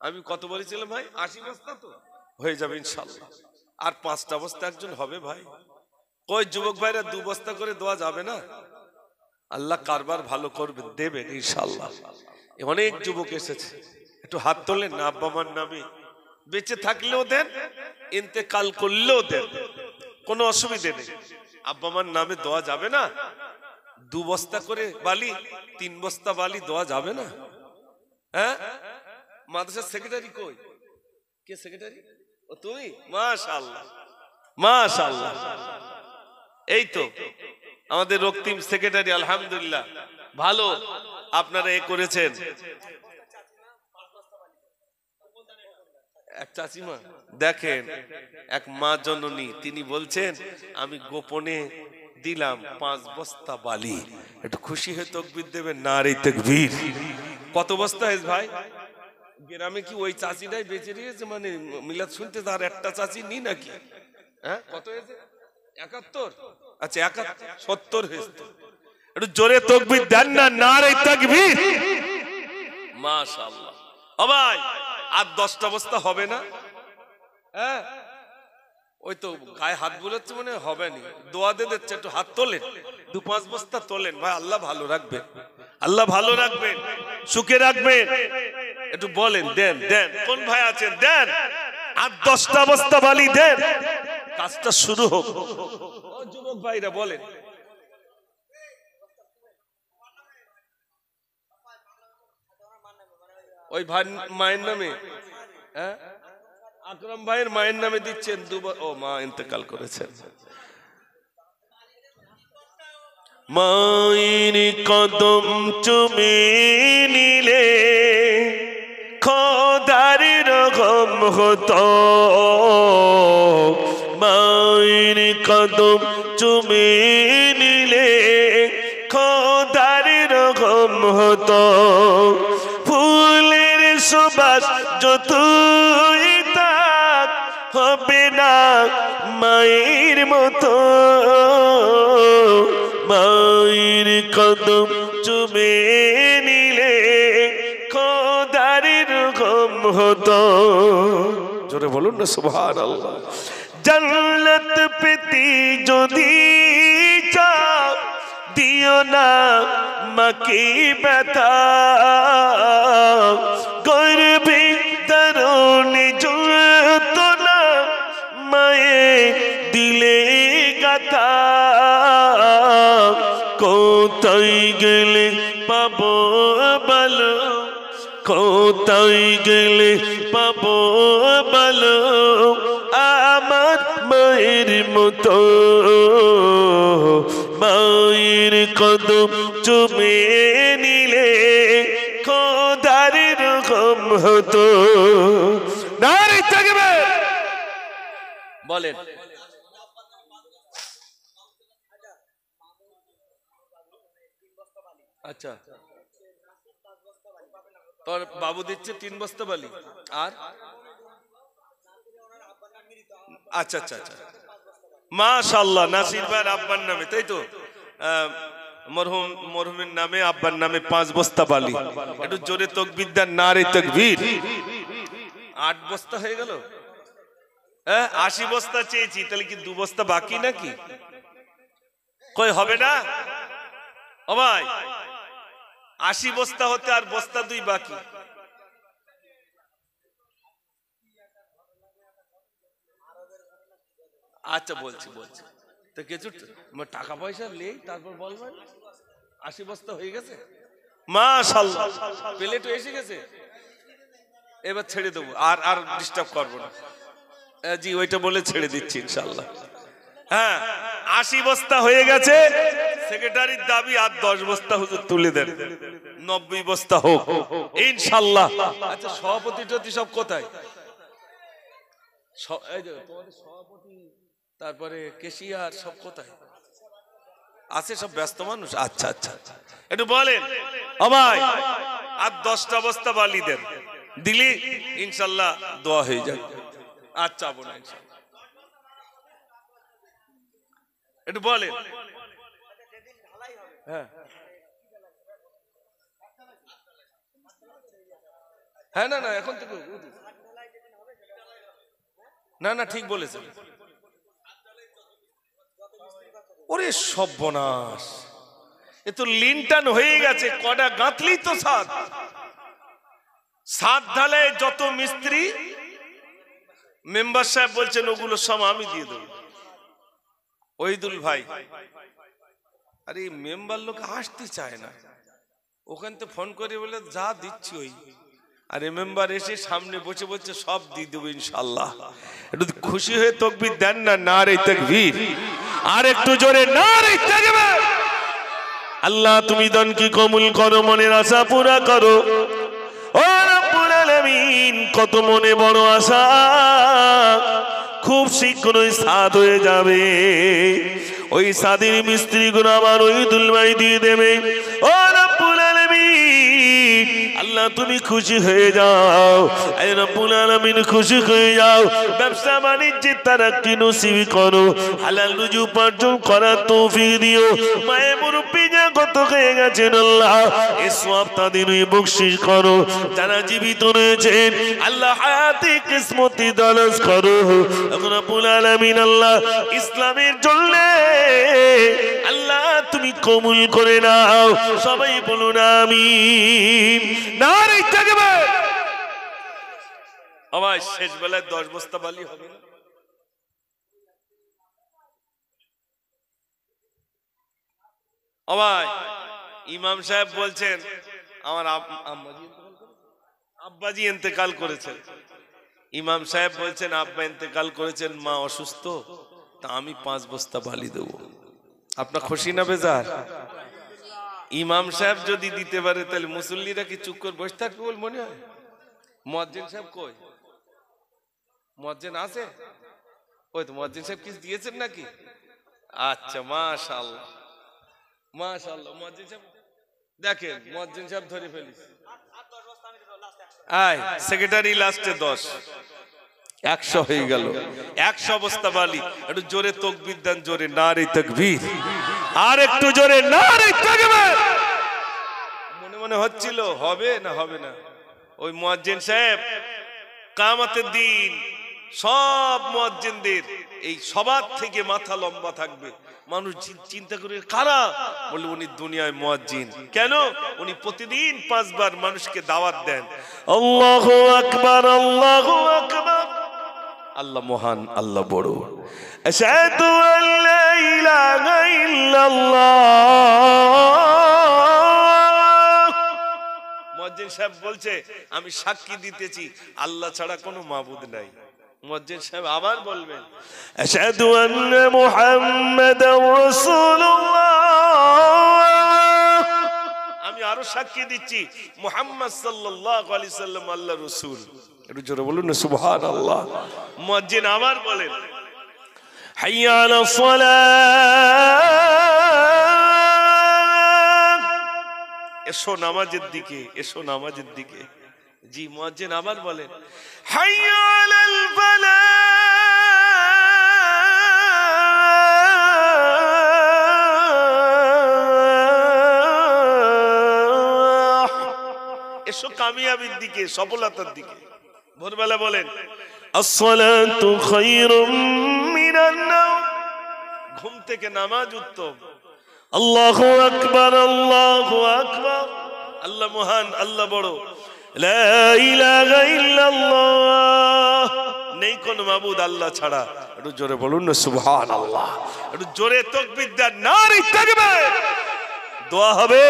আমি কত বলেছিলাম ভাই? 80 বস্তা তো হয়ে যাবে ইনশাআল্লাহ। আর 5টা বস্তা একজন হবে ভাই। কই যুবক ভাইরা 2 বস্তা করে দেওয়া যাবে না? আল্লাহ কারবার ভালো করবে, দেবেন ইনশাআল্লাহ। অনেক যুবক এসেছে, একটু হাত তোলেন না। আব্বা মার নামে বেঁচে থাকলেও দেন, ইন্তেকাল করলেও দেন, কোনো অসুবিধা নেই। আব্বা মার নামে দেওয়া যাবে না? 2 বস্তা করে বালি, 3 বস্তা বালি দেওয়া যাবে না? হ্যাঁ, মাদ্রাসার সেক্রেটারি কই? কে সেক্রেটারি? ও তুমি? মাশাআল্লাহ মাশাআল্লাহ। এই তো আমাদের রক্তিম সেক্রেটারি, আলহামদুলিল্লাহ ভালো আপনারা এ করেছেন। এক চাচিমা দেখেন, এক মা জননী, তিনি বলছেন আমি গোপনে দিলাম 5 বস্তা বালি। একটু খুশি হয়ে তাকবীর দেবেন, নারে তাকবীর। কত বস্তা হয়েছে ভাই? গ্রামে কি ওই চাচিটাই বেঁচে দিয়েছে? মানে মিলাদ শুনতে তার একটা চাচি নি নাকি? হ্যাঁ, কত হয়েছে? 71? আচ্ছা 70 হয়েছে। একটু জোরে তাকবীর দেন না, নারে তাকবীর। মাশাআল্লাহ। ও ভাই, আর 10টা বস্তা হবে না? হ্যাঁ, ওই তো গায়ে হাত বুলাচ্ছে, মনে হবে না। দোয়া দিয়ে দিচ্ছে, একটু হাত তোলেন, 2-5 বস্তা তোলেন ভাই। আল্লাহ ভালো রাখবেন, আল্লাহ ভালো রাখবেন, সুখে রাখবেন। একটু বলেন, দেন দেন। কোন ভাই আছেন? দেন, আর 10টা বস্তা বালি দেন, কাজটা শুরু হোক। ও যুবক ভাইরা বলেন। ওই ভাই মায়ের নামে, হ্যাঁ, আকরাম ভাইয়ের মায়ের নামে দিচ্ছেন 2 ও মা ইন্তেকাল করেছেন। মায়ের কদম চুমে নিলে খোদার রকম হতো। মায়ের কদম চুমে নিলে খোদার রকম হতো। ফুলের সুবাস যতই তাক হবে না মায়ের মতো। মায়ের কদম চুমে নিলে খোদার রকম হতো। জোরে বলুন না সুবহানাল্লাহ। জান্নাত পেতে যদি চাও দিও না মাকে ব্যথা। গর্বে তরুণী যত না মায়ে দিলে গাথা। কোথায় গেলে পাবো বলো, কোথায় গেলে পাবো বলো আমার মায়ের মতো। মায়ের কদম চুমে নিলে খোদার রকম হতো। নারে তাকবীর বলেন। আচ্ছা, তোর বাবু দিচ্ছে 3 বস্তা বালি। আর আচ্ছা আচ্ছা আচ্ছা, মাশাআল্লাহ। নাসির ভাইয়ের আব্বার নামে, তাই তো? মরহুমের নামে, আব্বার নামে 5 বস্তা বালি। একটু জোরে তাকবীর দেন, নারে তাকবীর। 8 বস্তা হয়ে গেল। হ্যাঁ, 80 বস্তা চেয়েছি, তাহলে কি 2 বস্তা বাকি নাকি? কই হবে না? ও ভাই, 80 বস্তা হতে আর বস্তা 2 বাকি। আচ্ছা বলছি বলছি, তো কিছু টাকা পয়সা নেই, তারপর বলবেন। 80 বস্তা হয়ে গেছে, মাশাআল্লাহ। প্লেটও এসে গেছে, এবার ছেড়ে দেবো, আর আর ডিস্টার্ব করবো না। জি, ওইটা বলে ছেড়ে দিচ্ছি ইনশাআল্লাহ। হ্যাঁ, 80 বস্তা হয়ে গেছে। সেক্রেটারির দাবি আর 10 বস্তা হুজুর তুলে দেন, 90 বস্তা হোক ইনশাআল্লাহ। আচ্ছা, সভাপতি টতি সব কোথায়? এই যে তোমাদের সভাপতি, তারপরে কেশিয়ার সব কোথায়? আছে সব ব্যস্ত মানুষ। আচ্ছা আচ্ছা, একটু বলেন ও ভাই, আর 10টা বস্তা বালি দেন, দিলি ইনশাল্লাহ দোয়া হয়ে যায়। আচ্ছা বোনা ইনশাল্লাহ, একটু বলেন। হ্যাঁ হ্যাঁ, না না এখন থেকে না না ঠিক বলেছেন। ওরে সর্বনাশ, এ তো লিনটান হয়ে গেছে, কটা গাঁথলি তো সাত সাত ঢালে যত মিস্ত্রি মেম্বার সাহেব বলছেন ওগুলো সব আমি দিয়ে দেবো। ওহিদুল ভাই, আরে মেম্বার লোক আসতে চায় না, ওখান থেকে ফোন করে বলে যা দিচ্ছি ওই, আর মেম্বার এসে সামনে বসে বলছে সব দিয়ে দেবো ইনশাল্লাহ। একটু খুশি হয়ে তাকবীর দেন না, নারে তাকবীর, আর একটু জোরে নারে তাকবীর। আল্লাহ তুমি দান কি কবুল করো, মনের আশা পুরা করো ও রব্বুল আলামিন। কত মনে বড় আশা, খুব শীঘ্রই সাদ হয়ে যাবে, ওই সাদের মিস্ত্রি গুলো আমার ওহিদুল ভাই দিয়ে দেবে ও রব্বুল আলামিন। আল্লাহ তুমি খুশি হয়ে যাও, আয় রব্বুল আলামিন খুশি হয়ে যাও। ব্যবসা বাণিজ্যে তারাক্কি নসিব করো, হালাল রুজি উপার্জন করার তৌফিক দিও। মায়ে মুরব্বি যা কত হয়ে গেছেন আল্লাহ, এই সওয়াব তাদেরই বকশিশ করো। যারা জীবিত রয়েছেন আল্লাহ হায়াতে কিসমতি দারাজ করো রব্বুল আলামিন। আল্লাহ ইসলামের জন্য আল্লাহ তুমি কবুল করে নাও, সবাই বলুন আমিন, নারে তাকবীর। আমার শেষ বেলায় 10 বস্তা বালি হবে না? আমার ইমাম সাহেব বলছেন আমার আব্বাজি ইন্তেকাল করেছেন, ইমাম সাহেব বলছেন আব্বা ইন্তেকাল করেছেন, মা অসুস্থ, তা আমি 5 বস্তা বালি দেবো। আপনার খুশি না বেজার? ইমাম সাহেব যদি দিতে পারে তাহলে মুসল্লিরা কি চুপ করে বসে থাকবে বল মনে হয়? মুয়াজ্জিন সাহেব কই? মুয়াজ্জিন আছে? ওই তো মুয়াজ্জিন সাহেব কিছু দিয়েছেন নাকি? আচ্ছা মাশাআল্লাহ মাশাআল্লাহ। মুয়াজ্জিন সাহেব দেখেন, মুয়াজ্জিন সাহেব ধরে ফেলিস। আয় সেক্রেটারি লাস্টে 10 100 হয়ে গেল, 100 বস্তা বালি। একটু জোরে তাকবীর দেন, জোরে নারে তাকবীর, আর একটু জোরে নারে তাকবীর। মনে মনে হচ্ছিল হবে না হবে না। ওই মুয়াজ্জিন সাহেব কিয়ামতের দিন সব মুয়াজ্জিনদের এই সবার থেকে মাথা লম্বা থাকবে। মানুষ চিন্তা করে কারা, বলে উনি দুনিয়ায় মুয়াজ্জিন। কেন? উনি প্রতিদিন 5 বার মানুষকে দাওয়াত দেন। আল্লাহু আকবার আল্লাহু আকবার, আল্লাহ মহান, আল্লাহ বড়। আশহাদু আল্লা ইলাহা ইল্লাল্লাহ। মুয়াজ্জিন সাহেব বলছে আমি সাক্ষী দিতেছি আল্লাহ ছাড়া কোনো মাবুদ নাই। মুয়াজ্জিন সাহেব আবার বলবেন আশহাদু আন্না মুহাম্মাদার রাসূলুল্লাহ। আমি আরো সাক্ষী দিচ্ছি মুহাম্মদ সাল্লাল্লাহু আলাইহি সাল্লাম আল্লাহর রাসূল। একটু জোরে বলুন না সুবহানাল্লাহ। মুয়াজ্জিন আবার বলেন হাইয়া আলাস সালাত, এসো নামাজের দিকে, এসো নামাজের দিকে। জি মুয়াজ্জিন আবার বলেন হাইয়া আলাল ফালাহ, এসো কামিয়াবির দিকে, সফলতার দিকে। ভোরবেলা বলেন আসসালাতু খায়রুম মিনান নাওম, ঘুম থেকে নামাজ উত্তম। আল্লাহু আকবার আল্লাহু আকবার, আল্লাহ মহান, আল্লাহ বড়। লা ইলাহা ইল্লাল্লাহ, নেই কোন মাবুদ আল্লাহ ছাড়া। একটু জোরে বলুন না সুবহানাল্লাহ। একটু জোরে তাকবীর দেন, নারে তাকবীর। দোয়া হবে,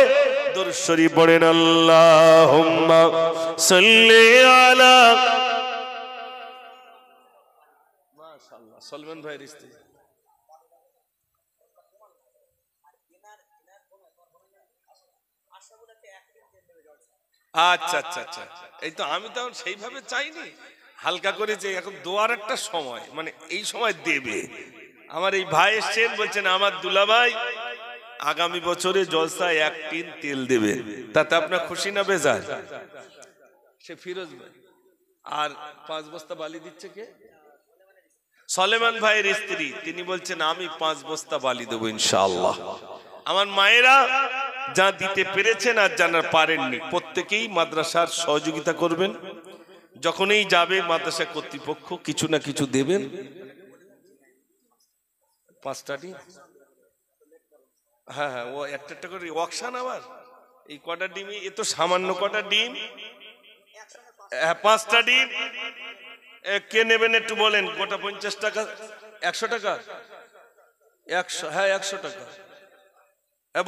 দরুদ শরীফ পড়েন আল্লাহুম্মা সাল্লি আলা। মাশাআল্লাহ সলমান ভাইয়ের স্ত্রী। আচ্ছা আচ্ছা আচ্ছা, এই তো আমি তো সেইভাবে চাইনি, হালকা করে যে এখন দোয়ার একটা সময়, মানে এই সময় দেবে। আমার এই ভাই এসছেন, বলছেন আমার দুলাভাই আগামী বছরে জলসায় 1 টিন তেল দেবে, তাতে আপনার খুশি না বেজার? সে ফিরোজ ভাই। আর 5 বস্তা বালি দিচ্ছে কে? সলেমান ভাইয়ের স্ত্রী, তিনি বলছেন আমি 5 বস্তা বালি দেবো ইনশাআল্লাহ। আমার মায়েরা যা দিতে পেরেছেন আর জানার পারেননি, প্রত্যেকেই মাদ্রাসার সহযোগিতা করবেন। যখনই যাবে মাদ্রাসা কর্তৃপক্ষ কিছু না কিছু দেবেন। 5টা ডিম, হ্যাঁ হ্যাঁ, ও একটা করে ওয়াকশান। আবার এই কটা ডিমই, এ তো সামান্য কটা ডিম। 5টা ডিম কে নেবেন একটু বলেন? গোটা 50 টাকা, 100 টাকা, 100, হ্যাঁ 100 টাকা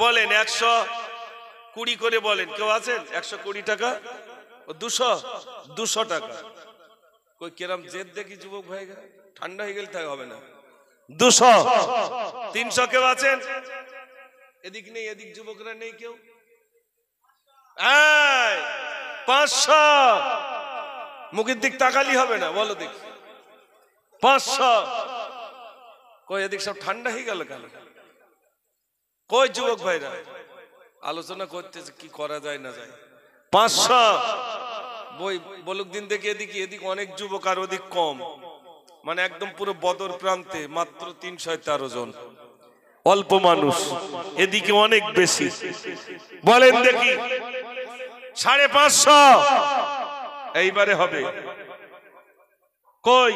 বলেন। 120 করে বলেন, কেউ আছেন? 120 টাকা, 200 টাকা। কই কেরাম জেদ দেখি যুবক ভাই, ঠান্ডা হয়ে গেলে তাই হবে না। 200, 300 কেউ আছেন? এদিক নেই, এদিক যুবকরা নেই কেউ? 500, মুখের দিক তাকালি হবে না, বলো দেখি। 500 কই? এদিক সব ঠান্ডা হয়ে গেল কেন? কই যুবক ভাইরা আলোচনা করতেছে কি করা যায় না যায়। 500 বই বলুক দিন দেখে। এদিক অনেক যুবক আর ওদিক কম, মানে একদম পুরো বদর প্রান্তে মাত্র 313 জন, অল্প মানুষ। এদিকে অনেক বেশি, বলেন দেখি। 550 এইবারে হবে। কই?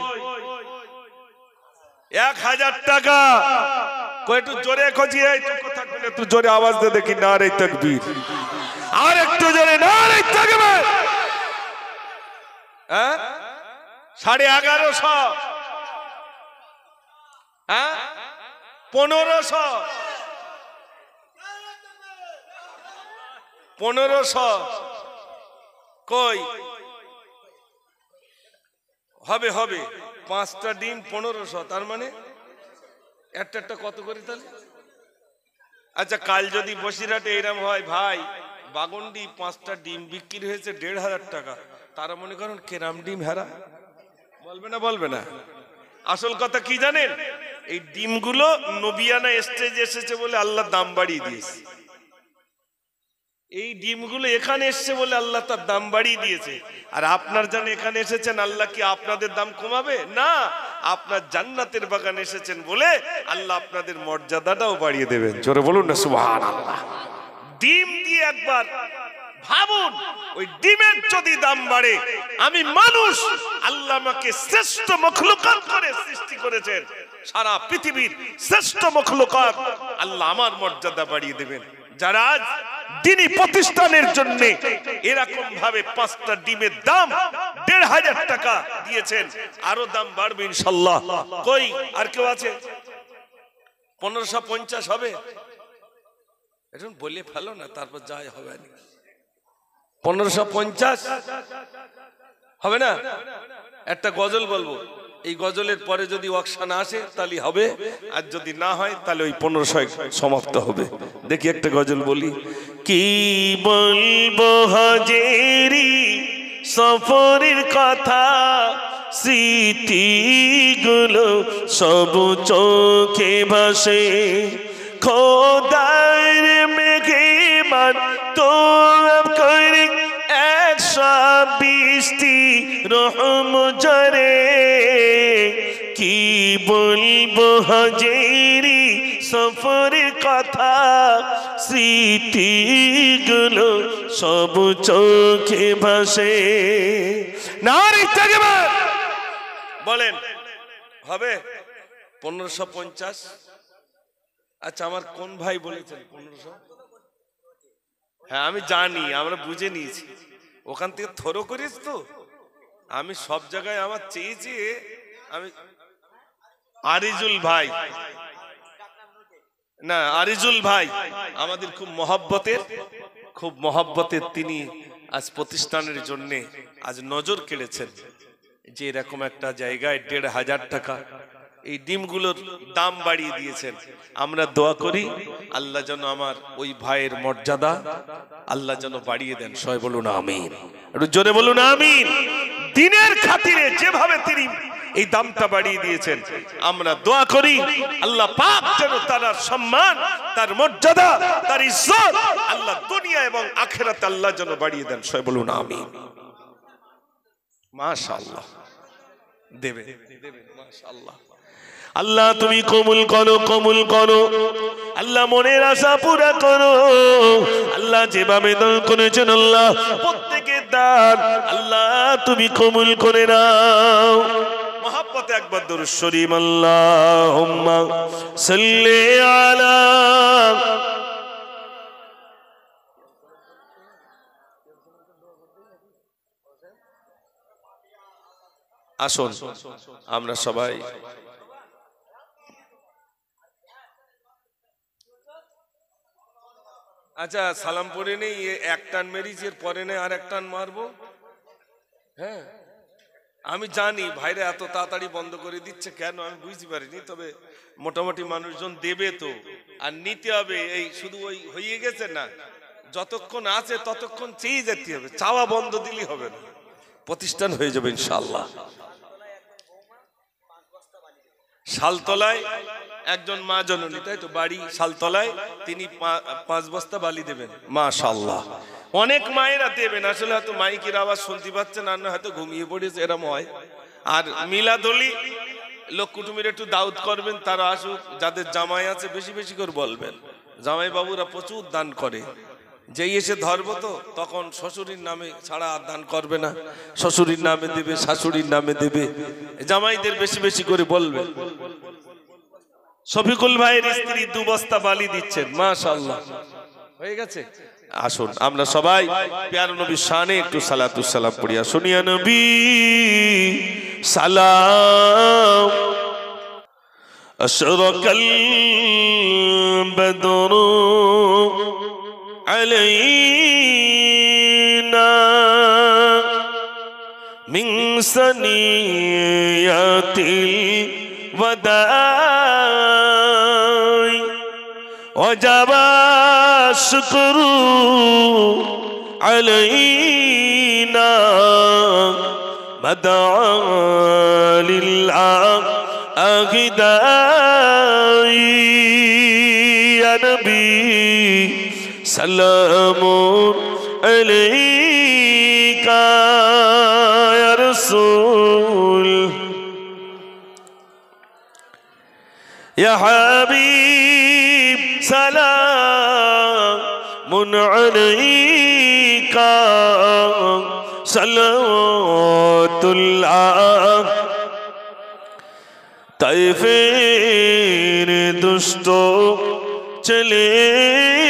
1000 টাকা। কই একটু জোরে খোঁজিয়ে, একটু জোরে আওয়াজ দে দেখি। নারে তাকবীর, আর একটু জোরে নারে তাকবীর। 1150, 1500 কই? হবে 5টা ডিম 1500, তার মানে একটা কত করে তাহলে? আচ্ছা, কাল যদি বসিরহাটে এরম হয় ভাই, বাগন্ডি 5টা ডিম বিক্রি হয়েছে 1500 টাকা, তারা মনে করেন কেরাম ডিম হারা, বলবে না? আসল কথা কি জানেন? এই ডিমগুলো নবিয়ানা স্টেজে এসেছে বলে আল্লাহ দাম বাড়িয়ে দিয়েছে। এই ডিমগুলো এখানে এসছে বলে আল্লাহ তার দাম বাড়িয়ে দিয়েছে। আর আপনার জানেন এখানে এসেছেন, আল্লাহ কি আপনাদের দাম কমাবে? না, আপনার জান্নাতের বাগানে এসেছেন বলে আল্লাহ আপনাদের মর্যাদাটাও বাড়িয়ে দেবেন। জোরে বলুন না সুবহানাল্লাহ। ডিম দিয়ে একবার ভাবুন, ওই ডিমের যদি দাম বাড়ে, আমি মানুষ, আল্লাহ আমাকে শ্রেষ্ঠ মখলুকাত করে সৃষ্টি করেছেন, সারা পৃথিবীর শ্রেষ্ঠ মখলুকাত, আল্লাহ আমার মর্যাদা বাড়িয়ে দেবেন। যারা আজ দ্বীনি প্রতিষ্ঠানের জন্য এরকম ভাবে 5টা ডিমের দাম 1500 টাকা দিয়েছেন, আরো দাম বাড়বে ইনশাআল্লাহ। কই আর কেউ আছে? 1550 হবে? এখন বলে ফেলো না, তারপর যাই হবে। 1550 হবে না? একটা গজল বলবো, এই গজলের পরে যদি ওয়াকশান আসে তাহলে হবে, আর যদি না হয় তাহলে ওই 1500 সমাপ্ত হবে। দেখি একটা গজল বলি। কি বলবো হাজেরি সফরের কথা, স্মৃতিগুলো সব চোখে ভাসে, খোদার মেঘমান তো করে 120টি রহম জরে। কি বলবো হাজেরি সফরের কথা, স্মৃতিগুলো সব চোখে ভাসে। নারে তাকবীর বলেন, হবে 1550? আচ্ছা, আমার কোন ভাই বলেছেন 1500? হ্যাঁ আমি জানি, আমরা বুঝে নিয়েছি, ওখান থেকে থরো করিস তো। আমি সব জায়গায় আমার চেয়েছি, আমি আরিজুল ভাই, না আরিজুল ভাই আমাদের খুব মহব্বতের, তিনি আজ প্রতিষ্ঠানের জন্য আজ নজর কেড়েছেন যে এরকম একটা জায়গায় 1500 টাকা এই ডিমগুলোর দাম বাড়িয়ে দিয়েছেন। আমরা দোয়া করি আল্লাহ যেন আমার ওই ভাইয়ের মর্যাদা আল্লাহ যেন বাড়িয়ে দেন। সবাই বলুন আমিন, একটু জোরে বলুন আমিন। দিনের খাতিরে যেভাবে তিনি এই দামটা বাড়িয়ে দিয়েছেন। আমরা দোয়া করি আল্লাহ পাক যেন তার সম্মান, তার মর্যাদা, তার ইজ্জত আল্লাহ দুনিয়া এবং আখিরাতে আল্লাহ যেন বাড়িয়ে দেন। সবাই বলুন আমিন। মাশাআল্লাহ দেবে মাশাআল্লাহ। আল্লাহ তুমি কবুল করো, কবুল করো আল্লাহ, মনের আশা পুরা করো আল্লাহ। যেভাবে দান করেছেন আল্লাহ প্রত্যেকের দান আল্লাহ তুমি কবুল করে নাও। মহব্বতে একবার দরুদ শরীফ আল্লাহুম্মা সাল্লি আলা। আসুন আমরা সবাই আচ্ছা সালাম পড়ে নেই, এক টান মেরিছি এর পরে নেই আর এক টান মারবো। হ্যাঁ আমি জানি ভাইরা এত তাড়াতাড়ি বন্ধ করে দিচ্ছে কেন আমি বুঝতে পারিনি, তবে মোটামুটি মানুষজন দেবে তো আর নিতে হবে, এই শুধু ওই হয়ে গেছে না, যতক্ষণ আছে ততক্ষণ চেয়ে যেতে হবে, চাওয়া বন্ধ দিলে হবে না, প্রতিষ্ঠান হয়ে যাবে ইনশাআল্লাহ। শালতলায় একজন মা জননী, তাই তো বাড়ি শালতলায়, তিনি 5 বস্তা বালি দেবেন মাশাআল্লাহ। অনেক মায়েরা দেবেন, আসলে হয়তো মাইকের আওয়াজ শুনতে পাচ্ছেন আর না হয়তো ঘুমিয়ে পড়েছে এরকম হয়। আর মিলাদলি লোক কুটুমের একটু দাওয়াত করবেন, তারা আসুক, যাদের জামাই আছে বেশি বেশি করে বলবেন। জামাই বাবুরা প্রচুর দান করে, যেই এসে ধরবো তো তখন শ্বশুরির নামে ছাড়া আর দান করবে না, শ্বশুরির নামে দেবে, শাশুড়ির নামে দেবে, জামাইদের বেশি বেশি করে বলবেন। শফিকুল ভাইয়ের স্ত্রী 2 বস্তা বালি দিচ্ছেন মাশাআল্লাহ, হয়ে গেছে। আসুন আমরা সবাই প্যারা নবীর শানে একটু সালাতুস সালাম পড়ি। শুনিয়া নবী সালাম। আশরাকাল বদরু আলাইনা মিন সানিয়াতিল ওয়াদাই ওয়াজাবা শুকরু আলাইনা মাদআ লিল্লাহ আগিদাই। ইয়া নবী সালামুন আলাইকা ইয়া রাসূল ইয়া হাবিব সালামুন আলাইকা সালাওয়াতুল্লাহ। তাইফের দুষ্ট ছেলেরা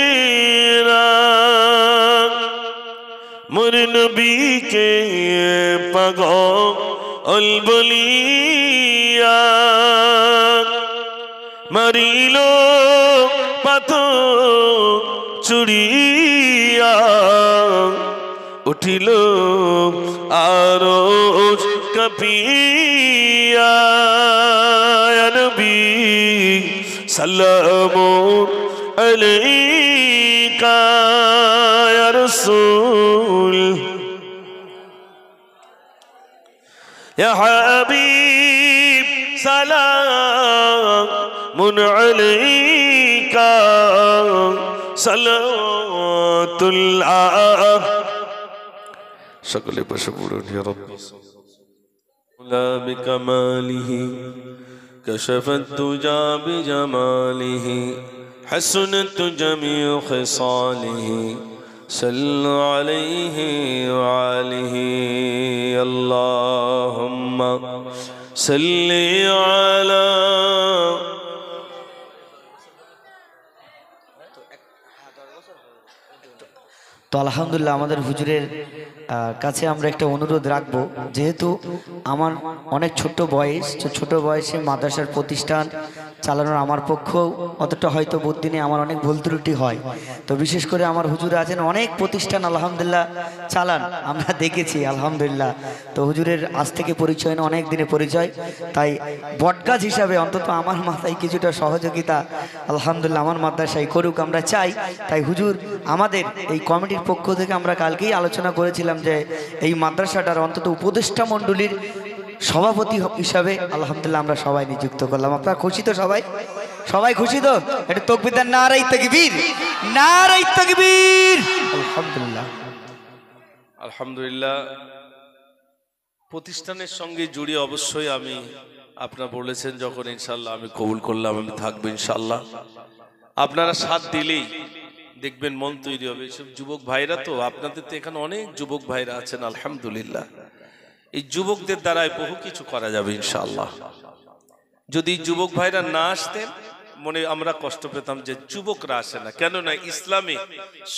মোর নবীকে পাগল বলিয়া মারিল পাথর চুড়িয়া, উঠিল আরশ কাঁপিয়া। ইয়া নবী সালামুন আলাইকা ইয়া রাসূল ইয়া হাবিব সালামুন আলাইকা সালাওয়াতুল্লাহ। সকলে বসে পড়ুন। ইয়া রাব্বি লা বিকামালিহি কাশাফাত তুজা বিজামালিহি হাসনাত জামিউ খিসালিহি সাল্লু আলাইহি ওয়া আলিহি। আল্লাহুম্মা সাল্লি আলা। তো আলহামদুলিল্লাহ আমাদের হুজুরের কাছে আমরা একটা অনুরোধ রাখবো, যেহেতু আমার অনেক ছোট বয়সে মাদ্রাসার প্রতিষ্ঠান চালানোর আমার পক্ষেও অতটা হয়তো বুদ্ধি নেই, আমার অনেক ভুল ত্রুটি হয়। তো বিশেষ করে আমার হুজুর আছেন অনেক প্রতিষ্ঠান আলহামদুলিল্লাহ চালান, আমরা দেখেছি আলহামদুলিল্লাহ। তো হুজুরের আজ থেকে পরিচয় না, অনেক দিনে পরিচয়, তাই বটগাছ হিসাবে অন্তত আমার মাথায় কিছুটা সহযোগিতা আলহামদুলিল্লাহ আমার মাদ্রাসায় করুক আমরা চাই। তাই হুজুর আমাদের এই কমিটির পক্ষ থেকে আমরা কালকেই আলোচনা করেছিলাম যে এই মাদ্রাসাটার অন্তত উপদেষ্টা মণ্ডলীর সভাপতি হিসাবে আলহামদুলিল্লাহ আমরা সবাই নিযুক্ত করলাম। আপনারা খুশি তো? সবাই সবাই খুশি তো? এটা তাকবীর দেন, নারায়ে তাকবীর, নারায়ে তাকবীর। আলহামদুলিল্লাহ, আলহামদুলিল্লাহ। প্রতিষ্ঠানের সঙ্গে জুড়ে অবশ্যই আমি, আপনারা বলেছেন যখন, ইনশাল্লাহ আমি কবুল করলাম, আমি থাকবো ইনশাল্লাহ। আপনারা সাথ দিলেই দেখবেন মন তৈরি হবে। সব যুবক ভাইরা তো, আপনাদের তো এখানে অনেক যুবক ভাইরা আছেন আলহামদুলিল্লাহ। এই যুবকদের দ্বারাই বহু কিছু করা যাবে ইনশাআল্লাহ। যদি যুবক ভাইরা না আসতেন মনে আমরা কষ্ট পেতাম যে যুবকরা আসে না। কেননা ইসলামে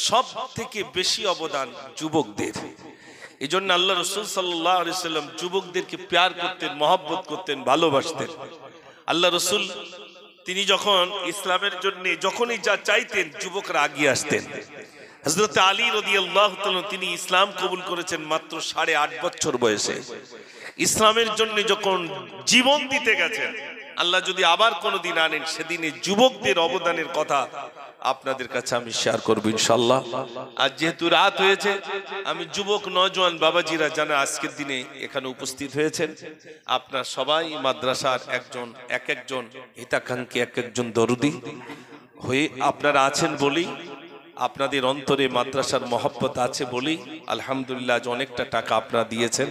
সব থেকে বেশি অবদান যুবকদের। এই জন্য আল্লাহ রসুল সাল্লাল্লাহু আলাইহি সাল্লাম যুবকদেরকে প্যার করতেন, মহব্বত করতেন, ভালোবাসতেন। আল্লাহ রসুল তিনি যখন ইসলামের জন্য যখনই যা চাইতেন যুবকরা আগিয়ে আসতেন। হযরত আলী রাদিয়াল্লাহু তাআলা তিনি ইসলাম কবুল করেছেন মাত্র 8.5 বছর বয়সে। ইসলামের জন্য যখন জীবন দিতে গেছেন, আল্লাহ যদি আবার কোনোদিন আনেন সেদিনে যুবকদের অবদানের কথা আপনাদের কাছে আমি শেয়ার করব ইনশাআল্লাহ। আজ যেহেতু রাত হয়েছে, আমি যুবক নওজোয়ান বাবাজিরা যারা আজকের দিনে এখানে উপস্থিত হয়েছেন, আপনার সবাই মাদ্রাসার এক একজন হিতাকাঙ্ক্ষী, এক একজন দরদি হয়ে আপনারা আছেন বলেই, আপনাদের অন্তরে মাদ্রাসার মহব্বত আছে বলেই আলহামদুলিল্লাহ আজ অনেকটা টাকা আপনারা দিয়েছেন।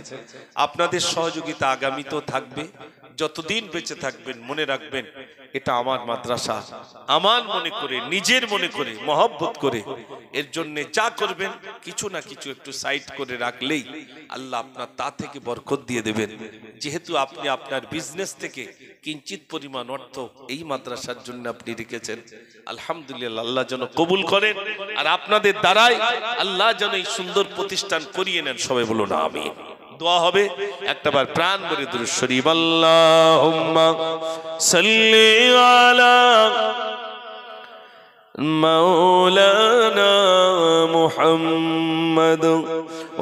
আপনাদের সহযোগিতা আগামীতেও থাকবে। যতদিন বেঁচে থাকবেন মনে রাখবেন এটা আমার মাদ্রাসা, আমার মনে করে, নিজের মনে করে, মহব্বত করে এর জন্য যা করবেন কিছু না কিছু একটু সাইড করে রাখলেই আল্লাহ আপনার তা থেকে বরকত দিয়ে দেবেন। যেহেতু আপনি আপনার বিজনেস থেকে কিঞ্চিত পরিমাণ অর্থ এই মাদ্রাসার জন্য আপনি রেখেছেন, আলহামদুলিল্লাহ আল্লাহ যেন কবুল করেন, আর আপনাদের দ্বারাই আল্লাহ যেন এই সুন্দর প্রতিষ্ঠান করিয়ে নেন। সবাই বলুন আমিন। দোয়া হবে একটাবার প্রাণ ভরে দুরূদ শরীফ, আল্লাহুম্মা সাল্লি আলা মাওলানা মুহাম্মদ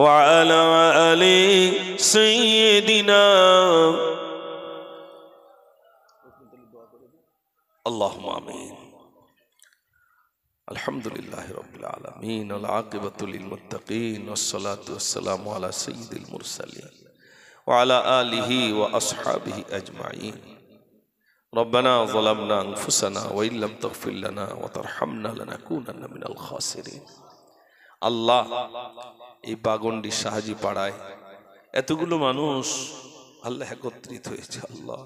ওয়া আলা আলি সাইয়্যিদিনা। আল্লাহুম্মা আমিন। আলহামদুলিল্লাহি রাব্বিল আলামিন ওয়াল আকিবাতু লিল মুত্তাকিন ওয়াসসালাতু ওয়াসসালামু আলা সাইয়্যিদিল মুরসালিন ওয়া আলা আলিহি ওয়া আসহাবিহি আজমাইন। রব্বানা যালামনা আনফুসানা ওয়া ইল্লাম তাগফির লানা ওয়া তারহামনা লানাকুনান্না মিনাল খাসিরিন। আল্লাহ, এই বাগন্ডি সাহাজি পাড়ায় এতগুলো মানুষ আল্লাহ একত্রিত হয়েছে আল্লাহ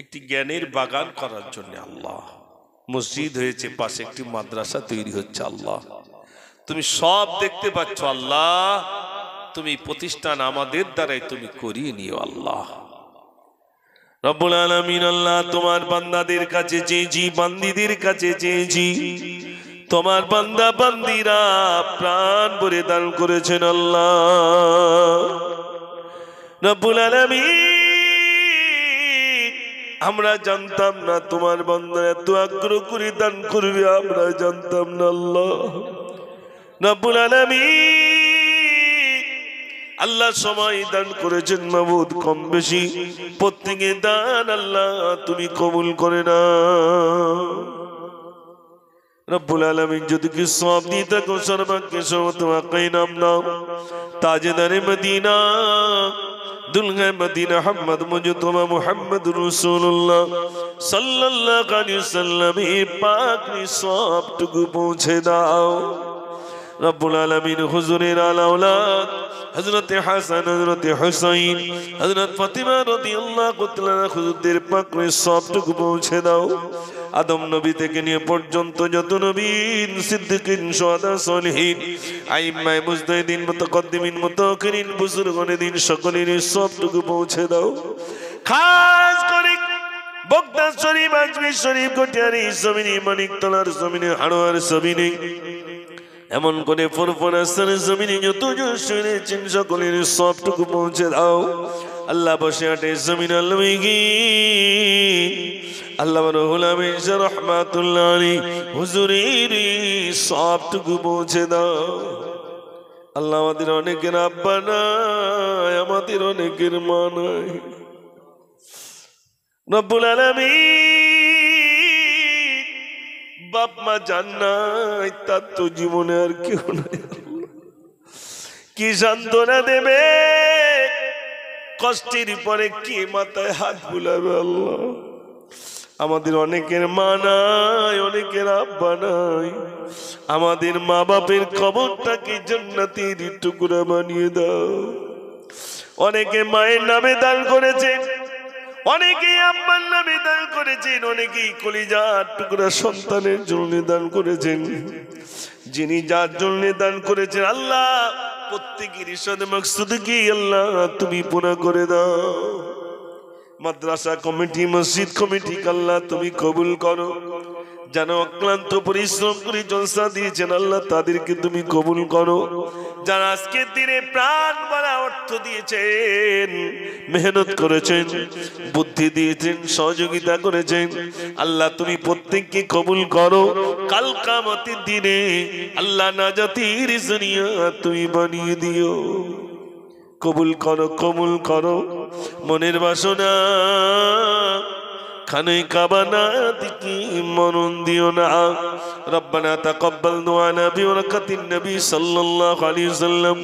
একটি জ্ঞানের বাগান করার জন্য। আল্লাহ, মসজিদ হয়েছে, পাশে একটি মাদ্রাসা তৈরি হচ্ছে। আল্লাহ, তুমি সব দেখতে পাচ্ছ। আল্লাহ, তুমি প্রতিষ্ঠান আমাদের দ্বারাই তুমি করিয়ে নিও। আল্লাহ রব্বুল আলামিন, আল্লাহ তোমার বান্দাদের কাছে চেয়েছি, বান্দীদের কাছে চেয়েছি, তোমার বান্দা বান্দীরা প্রাণ ভরে দান করেছেন। আল্লাহ রব্বুল আলামিন, আমরা জানতাম না তোমার বান্দা এত আগ্রহ করে দান করবে, আমরা জানতাম না। আল্লাহ রব্বুল আলামিন, আল্লাহ সময় দান করেছেন মাবুদ, কম বেশি প্রত্যেকে দান আল্লাহ তুমি কবুল করে না। রব্বুল আলামিন, যদি কি সওয়াব দিয়ে থাকো সর্বাগ্যে তোমাকে নাম নাও তাজদারে মদিনা, দুলহে মদিনা মুহাম্মদ মুজতবা মুহাম্মদ রাসূলুল্লাহ সাল্লাল্লাহু আলাইহি ওয়াসাল্লাম এর পাক সবটুকু পৌঁছে দাও। রব্বুল আলামিন, হুজুরের আলা আওলাদ হযরত হাসান, হযরত হুসাইন, হযরত ফাতিমা রাদিয়াল্লাহু তাআলা হুজুরদের পাক সবটুকু পৌঁছে দাও। আদম নবী থেকে নিয়ে পর্যন্ত যত নবীন, সিদ্দিকিন, শুহাদা, সালিহিন, আইম্মায়ে মুজতাহিদিন, মুতাকদ্দিমিন, মুতাআখিরিন, বুজুর্গানে দ্বীন সকলের সবটুকু পৌঁছে দাও। খাস করে বগদাদ শরীফ, আজমির শরীফ, কটিয়ারি জমিনে, মানিকতলার জমিনে, হাড়োয়ার জমিনে, এমন করে ফরফরাসের জমিনে যত শুনেছেন সকলের সবটুকু পৌঁছে দাও। আল্লাহ বসে আটে জমিন আলমিগি, আল্লাহ রহুল আমিন রাহমাতুল্লাহ আলাইহি হুজুরের সবটুকু পৌঁছে দাও। আল্লাহ, আমাদের অনেকের আব্বা নাই, আমাদের অনেকের মা নাই। রব্বুল আলামিন, বাপ মা জান্নাত, তার তো জীবনে আর কেউ নাই। কি সান্ত্বনা দেবে কষ্টের পরে কে মাথায় হাত বুলাবে আল্লাহ? আমাদের অনেকের মা নাই, অনেকের আব্বা নাই। আমাদের মা বাপের কবরটাকে জান্নাতের টুকরা বানিয়ে দাও। অনেকে মায়ের নামে দান করেছেন, অনেকেই আব্বার নামে দান করেছেন, অনেকেই কলিজার টুকরা সন্তানের জন্য দান করেছেন। যিনি যার জন্য দান করেছেন আল্লাহ প্রত্যেকের ইরশাদ মাকসুদ কি আল্লাহ তুমি পুরা করে দাও। মাদ্রাসা কমিটি, মসজিদ কমিটি আল্লাহ তুমি কবুল করো। যারা অক্লান্ত পরিশ্রম করে জলসা দিয়েছেন আল্লাহ তাদেরকে তুমি কবুল করো। যারা আজকের দিনে প্রাণ ভরা অর্থ দিয়েছেন, মেহনত করেছেন, বুদ্ধি দিয়েছেন, সহযোগিতা করেছেন আল্লাহ তুমি প্রত্যেককে কবুল করো। কাল কিয়ামতের দিনে আল্লাহ নাজাতের জরিয়া তুমি বানিয়ে দিও। কবুল করো, কবুল করো। মনের বাসনা খানে কাবানা দিকে মনন দিও না। রব্বানা তাকাব্বাল দুআনা বিবরকাতিন নবী সাল্লাল্লাহু আলাইহি ওয়াসাল্লাম।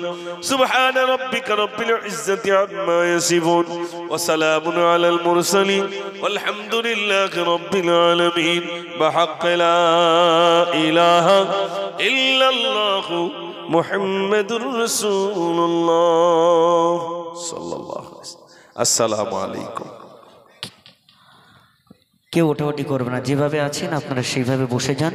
সুবহান রাব্বিকা রাব্বিল ইজ্জাতি আম্মা ইয়াসিফুন ওয়া সালামুন আলাল মুরসালিন ওয়ালহামদুলিল্লাহি রাব্বিল আলামিন। বিহাক্কি লা ইলাহা ইল্লাল্লাহু মুহাম্মাদুর রাসূলুল্লাহ সাল্লাল্লাহু আলাইহি ওয়াসাল্লাম। আসসালামু আলাইকুম। কেউ ওঠাওটি করবে না, যেভাবে আছেন আপনারা সেইভাবে বসে যান।